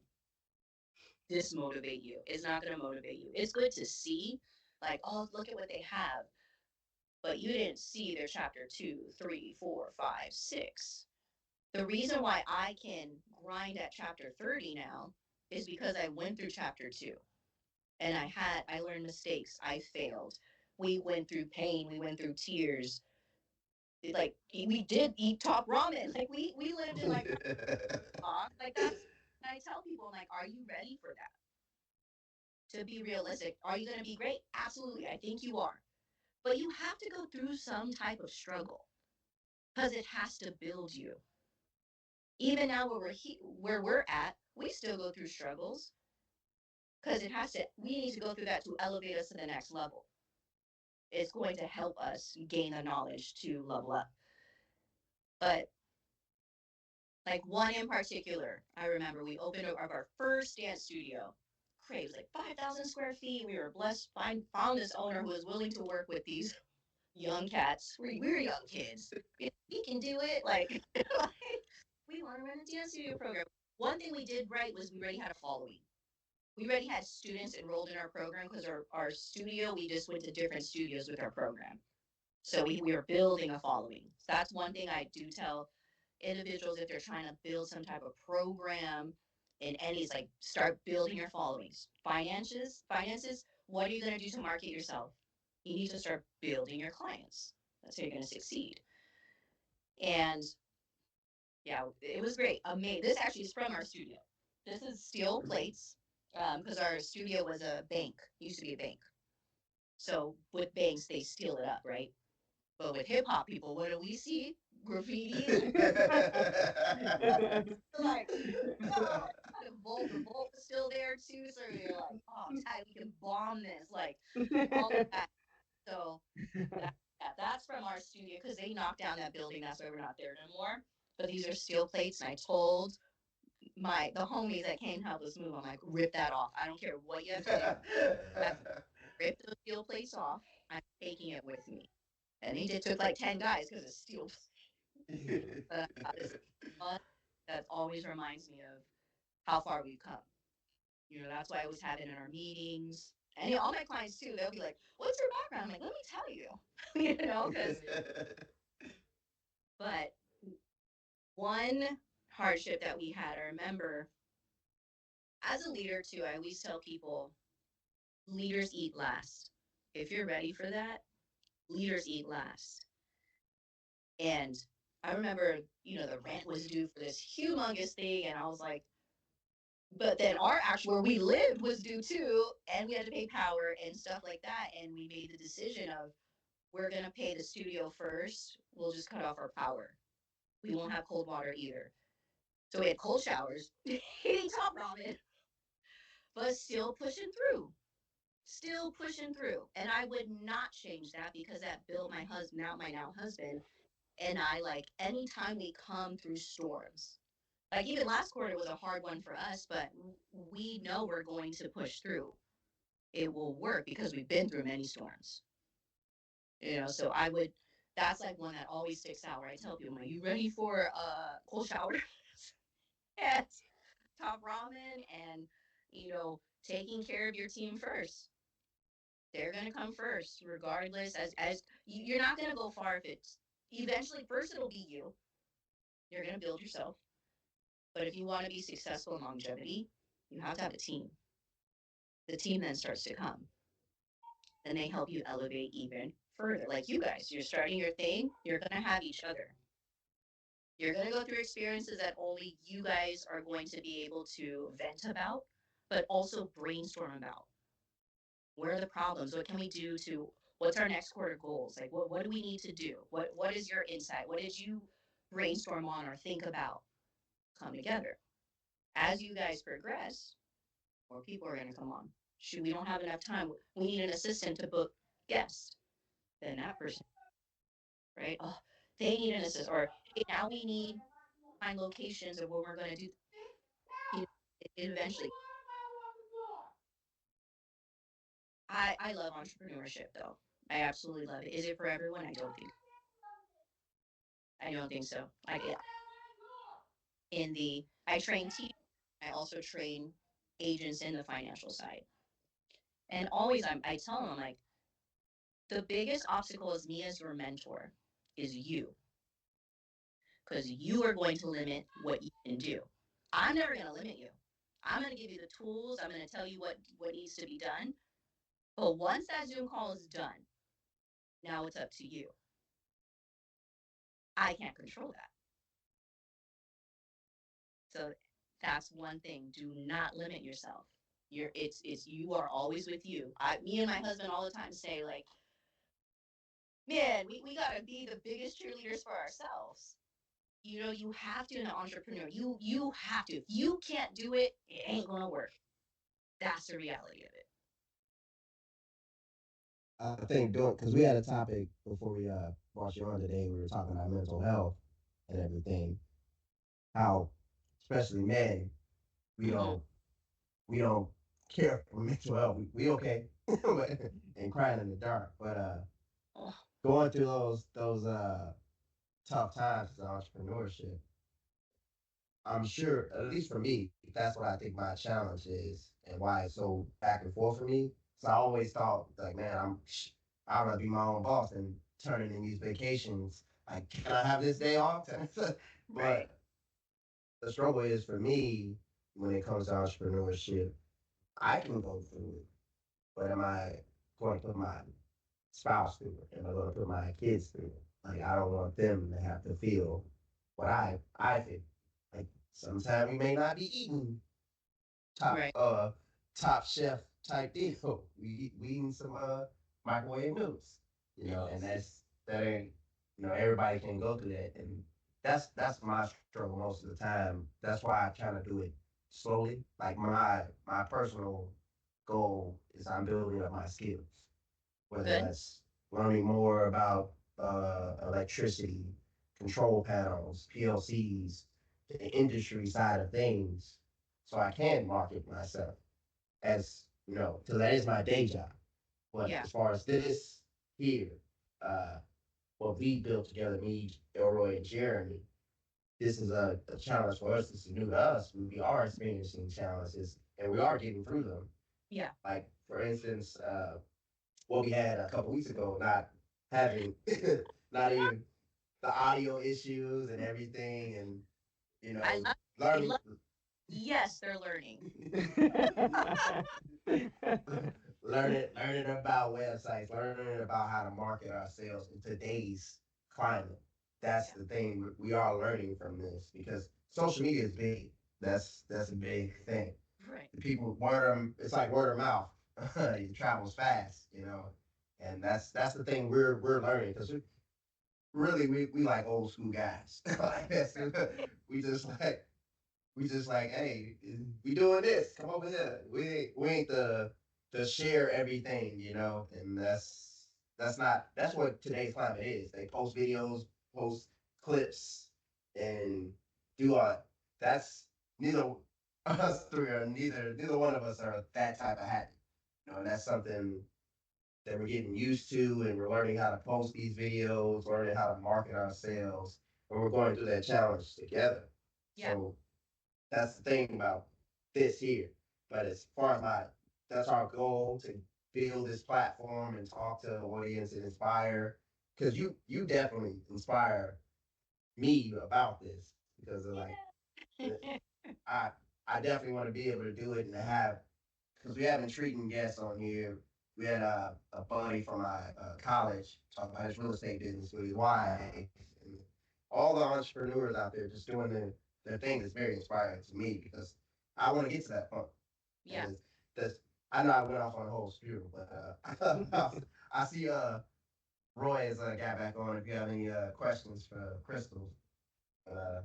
dismotivate you. It's not going to motivate you. It's good to see, like, oh, look at what they have, but you didn't see their chapter 2, 3, 4, 5, 6. The reason why I can grind at chapter 30 now is because I went through chapter 2, and I learned mistakes. I failed. We went through pain. We went through tears. Like, we did eat top ramen. Like, we lived in like like that's. I tell people, I'm like, are you ready for that? To be realistic, are you going to be great? Absolutely, I think you are. But you have to go through some type of struggle because it has to build you. Even now, where we're at, we still go through struggles because it has to. We need to go through that to elevate us to the next level. It's going to help us gain the knowledge to level up. But like one in particular, I remember we opened up our first dance studio. Crazy, it was like 5,000 square feet. We were blessed, found this owner who was willing to work with these young cats. We're young kids. We can do it. Like, we want to run a dance studio program. One thing we did right was we already had a following. We already had students enrolled in our program because our studio, we just went to different studios with our program. So we were building a following. So that's one thing I do tell individuals if they're trying to build some type of program in any, it's like start building your followings. Finances, what are you going to do to market yourself? You need to start building your clients. That's how you're going to succeed. And yeah, it was great. Amazing. This actually is from our studio. This is steel plates because our studio was a bank, used to be a bank. So with banks, they steal it up, right? But with hip hop people, what do we see? Graffiti. Like, no, the vault was still there too. So you're like, oh, tight, we can bomb this. Like, all of that. So that's from our studio because they knocked down that building. That's why we're not there anymore. But these are steel plates, and I told the homies that came to help us move, I'm like, rip that off. I don't care what you have to do. Rip those steel plates off. I'm taking it with me. And he took like 10 guys because it's steel. It's fun. That always reminds me of how far we've come. That's why I always have it in our meetings. And all my clients too, they'll be like, what's your background? I'm like, let me tell you, because, but one hardship that we had, I remember as a leader too, I always tell people leaders eat last. If you're ready for that, leaders eat last. And I remember, the rent was due for this humongous thing. And I was like, but then our actual where we lived was due too. And we had to pay power and stuff like that. And we made the decision of we're going to pay the studio first. We'll just cut off our power. We won't have cold water either. So we had cold showers, eating top ramen, but still pushing through. Still pushing through. And I would not change that because that built my husband, now my now husband, and I, like, anytime we come through storms, like even last quarter was a hard one for us, but we know we're going to push through. It will work because we've been through many storms. So that's like one that always sticks out where I tell people, are you ready for a cold shower? Yes. Top ramen and, taking care of your team first. They're going to come first, regardless. As you're not going to go far if it's eventually, first it'll be you. You're going to build yourself. But if you want to be successful in longevity, you have to have a team. The team then starts to come. And they help you elevate even further. Like you guys, you're starting your thing, you're going to have each other. You're going to go through experiences that only you guys are going to be able to vent about, but also brainstorm about. Where are the problems? What can we do to, what's our next quarter goals? Like, what do we need to do? What is your insight? What did you brainstorm on or think about? Come together. As you guys progress, more people are going to come on. Shoot, we don't have enough time. We need an assistant to book guests. Then that person, right? Oh, they need an assistant. Or hey, now we need to find locations of what we're going to do. Eventually, I love entrepreneurship though. I absolutely love it. Is it for everyone? I don't think so. In the I train teachers. I also train agents in the financial side. And always I tell them, I'm like, the biggest obstacle as me as your mentor is you, because you are going to limit what you can do. I'm never going to limit you. I'm going to give you the tools. I'm going to tell you what needs to be done. But once that Zoom call is done, now it's up to you. I can't control that. So that's one thing. Do not limit yourself. It's you are always with you. Me and my husband all the time say, like, man, we gotta be the biggest cheerleaders for ourselves. You know, you have to, in an entrepreneur, you have to. If you can't do it, it ain't gonna work. That's the reality of it. I think doing because we had a topic before we brought you on today. We were talking about mental health and everything. How, especially men, we Mm-hmm. don't we don't care for mental health. We okay, and crying in the dark. But Oh, going through those tough times as entrepreneurship, I'm sure, at least for me, that's what I think my challenge is and why it's so back and forth for me. So I always thought, like, man, I'd rather be my own boss than turning in these vacations. Like, can I have this day off? right. But the struggle is for me when it comes to entrepreneurship, I can go through it, but am I going to put my spouse through it? Am I going to put my kids through it? Like, I don't want them to have to feel what I feel. Like, sometimes we may not be eating top Right. top chef type deal. We eating some microwave noodles, and that ain't everybody can go through that, and that's my struggle most of the time. That's why I kind of do it slowly. Like my personal goal is I'm building up my skills, whether Good. that's learning more about electricity, control panels, PLCs, the industry side of things, so I can market myself as because that is my day job. But Yeah. as far as this here, uh, what we built together, me, Elroy, and Jeremy, this is a challenge for us. This is new to us. We are experiencing challenges, and we are getting through them. Yeah. Like for instance, what we had a couple weeks ago, not having, not even the audio issues and everything, and you I know, love. I learning, love. Yes, they're learning. learning about websites, learning about how to market ourselves in today's climate. That's Yeah. the thing we are learning from this because social media is big. That's a big thing. Right. The people it's like word of mouth. It travels fast, and that's the thing we're learning because really we like old school guys. Like this. we just like we just like, hey, we doing this. Come over here. We ain't the share everything, and that's what today's climate is. They post videos, post clips, and do all that. That's neither us three are neither one of us are that type of happy. And that's something that we're getting used to, and we're learning how to post these videos, learning how to market ourselves, and we're going through that challenge together. Yeah. So that's the thing about this here. But as far as that's our goal to build this platform and talk to the audience and inspire, because you definitely inspire me about this because of like I I definitely want to be able to do it and have because we have been treating guests on here. We had a buddy from my college talk about his real estate business with his wife. And all the entrepreneurs out there just doing their thing is very inspiring to me because I want to get to that point. And Yeah. that's I know I went off on a whole spiel, but I see Roy has got back on. If you have any questions for Crystal, uh,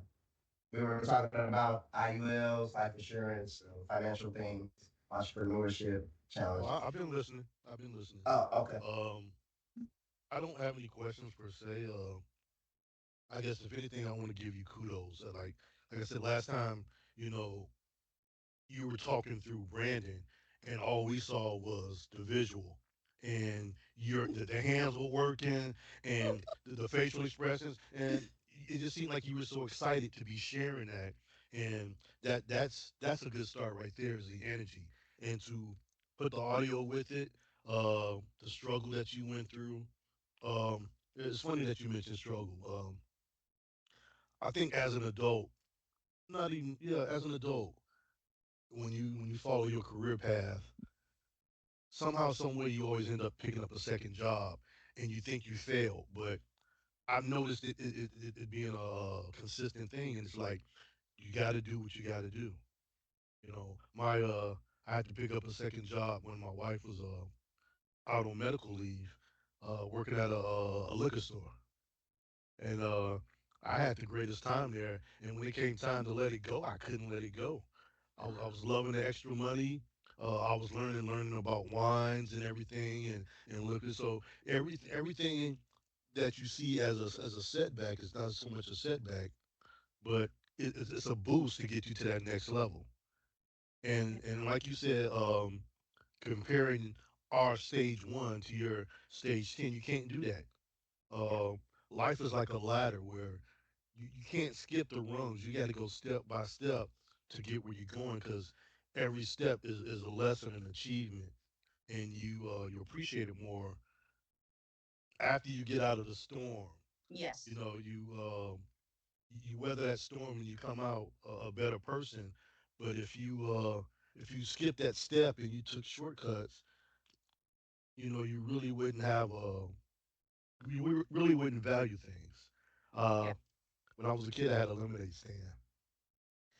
we were talking about IULs, life insurance, financial things, entrepreneurship Oh, challenges. I've been listening. I've been listening. Oh, okay. Um, I don't have any questions per se. I guess if anything, I want to give you kudos. Like I said last time, you know, you were talking through branding, and all we saw was the visual. and the hands were working, and the facial expressions, and it just seemed like you were so excited to be sharing that, and that's a good start right there is the energy, and to put the audio with it, the struggle that you went through. It's funny that you mentioned struggle. I think as an adult, not even yeah, as an adult, when you follow your career path, somehow, some way, you always end up picking up a second job, and you think you failed. But I've noticed it being a consistent thing, and it's like you got to do what you got to do. My I had to pick up a second job when my wife was out on medical leave, working at a liquor store, and I had the greatest time there. And when it came time to let it go, I couldn't let it go. I was loving the extra money. I was learning about wines and everything, and liquor. So everything that you see as a setback is not so much a setback, but it's a boost to get you to that next level. And like you said, comparing our stage one to your stage 10, you can't do that. Uh, Life is like a ladder where you can't skip the rungs. You got to go step by step to get where you're going, because every step is a lesson and achievement, and you appreciate it more after you get out of the storm. Yes. You weather that storm and you come out a better person. But if you skip that step and you took shortcuts, you really wouldn't have really wouldn't value things. Uh, Yep. when I was a kid, I had a lemonade stand,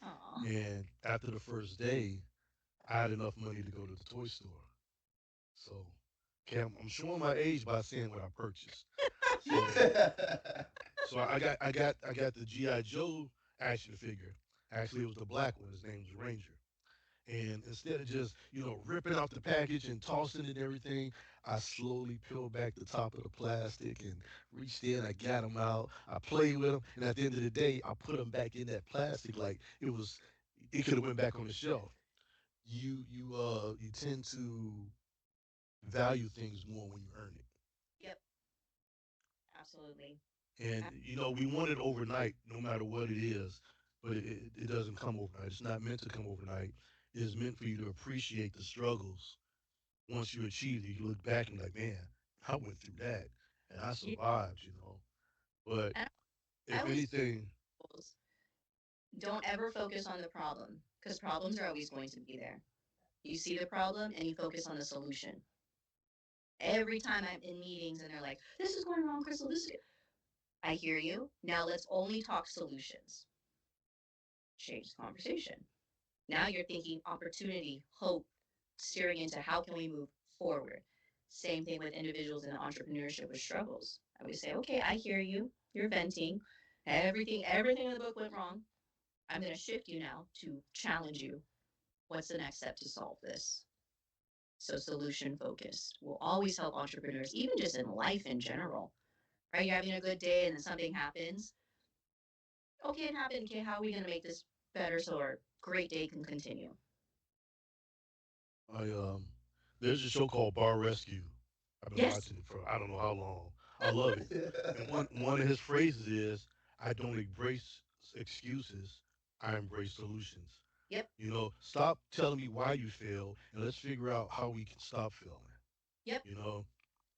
Aw. and after the first day, I had enough money to go to the toy store. So, okay, I'm showing my age by saying what I purchased. So, so I got the GI Joe action figure. Actually, it was the black one. His name was Ranger. And instead of just ripping off the package and tossing it and everything, I slowly peeled back the top of the plastic and reached in. I got them out. I played with them, and at the end of the day, I put them back in that plastic like it could have went back on the shelf. You tend to value things more when you earn Yep. Absolutely. it. And we want it overnight, no matter what it is, but it doesn't come overnight. It's not meant to come overnight. It's meant for you to appreciate the struggles. Once you achieve it, you look back and like, man, I went through that and I Yeah. survived. But And I if always anything, don't ever focus on the problem because problems are always going to be there. You see the problem and you focus on the solution. Every time I'm in meetings and they're like, this is going wrong, Crystal, this is. I hear you. Now let's only talk solutions. Change the conversation. Now you're thinking opportunity, hope, steering into how can we move forward. Same thing with individuals in entrepreneurship with struggles. I would say, okay, I hear you. You're venting. Everything in the book went wrong. I'm going to shift you now to challenge you. What's the next step to solve this? So solution focused will always help entrepreneurs, even just in life in general. Right? You're having a good day and then something happens. Okay, it happened. Okay, how are we going to make this better so our great day can continue? I there's a show called Bar Rescue. I've been Yes. watching it for I don't know how long. I love it. And one of his phrases is, "I don't embrace excuses. I embrace solutions." Yep. Stop telling me why you failed, and let's figure out how we can stop failing. Yep. You know,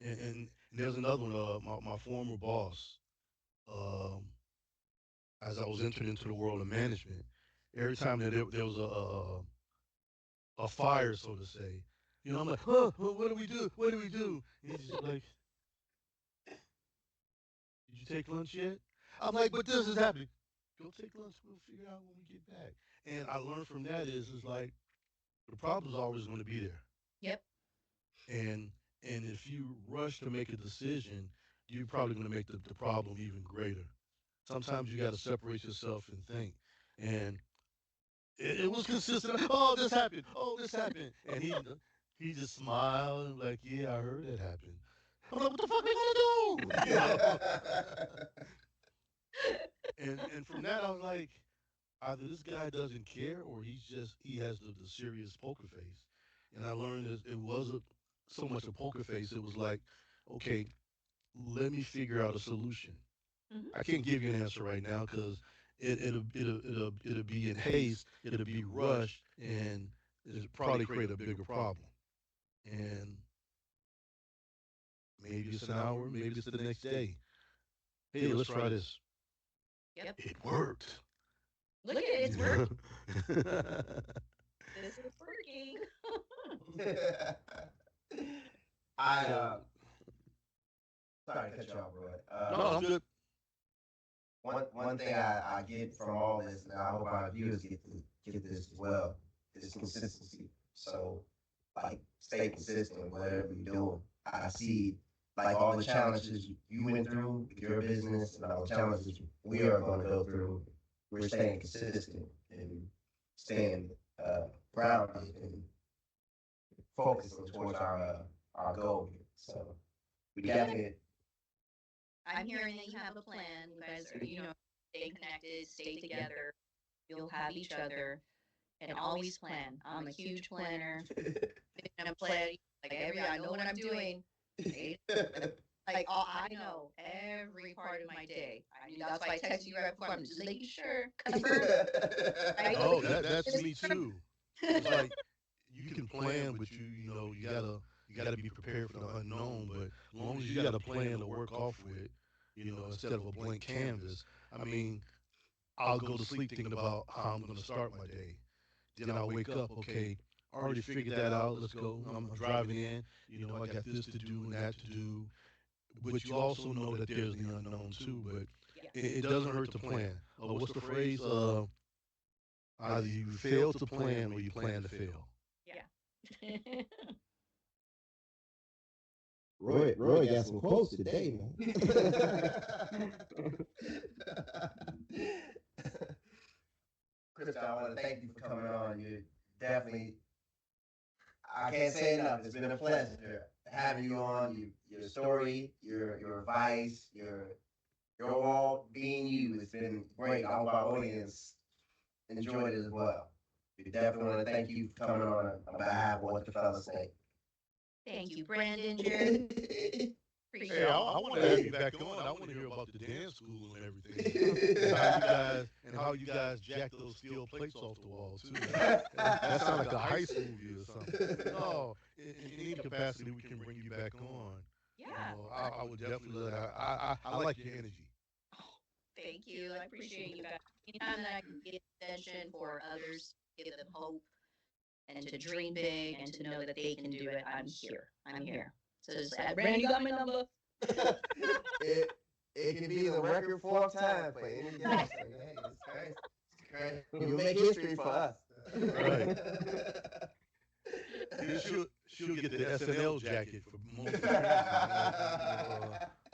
and there's another one. My former boss, um, as I was entering into the world of management, every time that there was a fire, so to say, I'm like, huh, what do we do? What do we do? And he's just like, did you take lunch yet? I'm like, but this is happening. Go take lunch. We'll figure out when we get back. And I learned from that is like the problem's always going to be there. Yep. And and if you rush to make a decision, you're probably going to make the problem even greater. Sometimes you got to separate yourself and think. And it was consistent. Oh, this happened. Oh, this happened. And he just smiled and like, yeah, I heard it happen. I'm like, what the fuck we gonna do? And from that, I was like, either this guy doesn't care or he has the serious poker face. And I learned that it was a so much a poker face. It was like, okay, let me figure out a solution. Hmm. I can't give you an answer right now because it'll be in haste, it'll be rushed, and it'll probably create a bigger problem. And maybe it's an hour, maybe it's the next day. Hey, let's try this. Yep. It worked. Look at it, it's working. Yeah. This is working. I So sorry to cut you off, Roy. no, I'm good. One thing I get from all this, and I hope our viewers get this as well, is consistency. So, like, stay consistent, whatever you're doing. I see, like, all the challenges you went through with your business and all the challenges we are going to go through. We're staying consistent and staying grounded and focusing towards our goal. So, we definitely. I'm hearing that you have a plan. You guys are, stay connected, stay together. You'll have each other, and always plan. I'm a huge planner. I'm a plan. Like I know what I'm doing. Like I know every part of my day. I mean, that's why I texted you right before. I'm just making sure, confirm. Right? Oh, that's me too. It's like you can plan, but you gotta be prepared for the unknown. But as long as you got a plan to work off with, instead of a blank canvas. I mean, I'll go to sleep thinking about how I'm gonna start my day. Then I'll wake up, okay, I already figured that out. Let's go. I'm driving in. I got this to do and that to do. But you also know that there's the unknown too. But it Yes. doesn't hurt to plan. What's the phrase? Either you fail to plan or you plan to fail. Yeah. Roy got some quotes today, man. Crystal, I want to thank you for coming on. You definitely, I can't say enough. It's been a pleasure having you on. Your story, your advice, your all being you. It's been great. I hope our audience enjoyed it as well. We definitely want to thank you for coming on behalf of what the fellas say. Thank you, Brandon, Jared. Appreciate Hey, I, it. I want to have you back on. I want to hear about the dance school and everything, and how you guys jack those steel plates off the wall too. That sounds like a high school movie or something. No, in any capacity we can bring you back on. Yeah. I would definitely. I like your energy. Oh, thank you. I appreciate you guys. Anytime that I can be an extension for others, give them hope and to dream big and to know that they can do it, I'm here. I'm here. So just, Brandon, you got my number. it it can be the record fourth time for any guest. So, hey, it's crazy. It's crazy. You make history for us. Right. She'll get the SNL jacket for most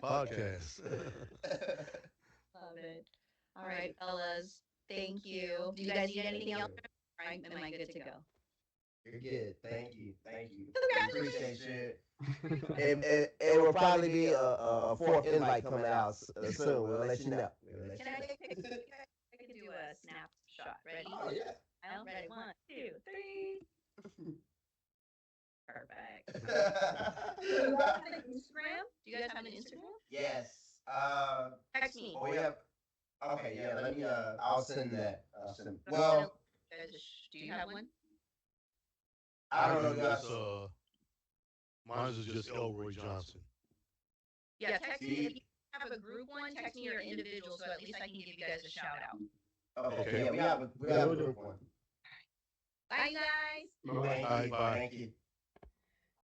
podcasts. Love it. All right, fellas. Thank you. Do you guys need anything else? Am I good to go? You're good. Thank you. Thank you. Appreciate Congratulations. you. It will probably be a fourth invite coming out soon. We'll let you know. Can I take a picture? I could do a snapshot. Ready? Oh yeah. I'm ready. 1, 2, 3. Perfect. Do you guys have an Instagram? Do you guys have an Instagram? Yes. Text me. Oh yeah. Okay. Yeah. Let me. I'll send that. So I'm Well, do you have one? I don't know. Mine is Guys. just, mine is just Elroy Johnson. Yeah, text me. If you have a group one, text me your individual so at least I can give you guys a shout out. Okay. Yeah. We have a group one. Bye, you guys. Thank you. Bye. Thank you.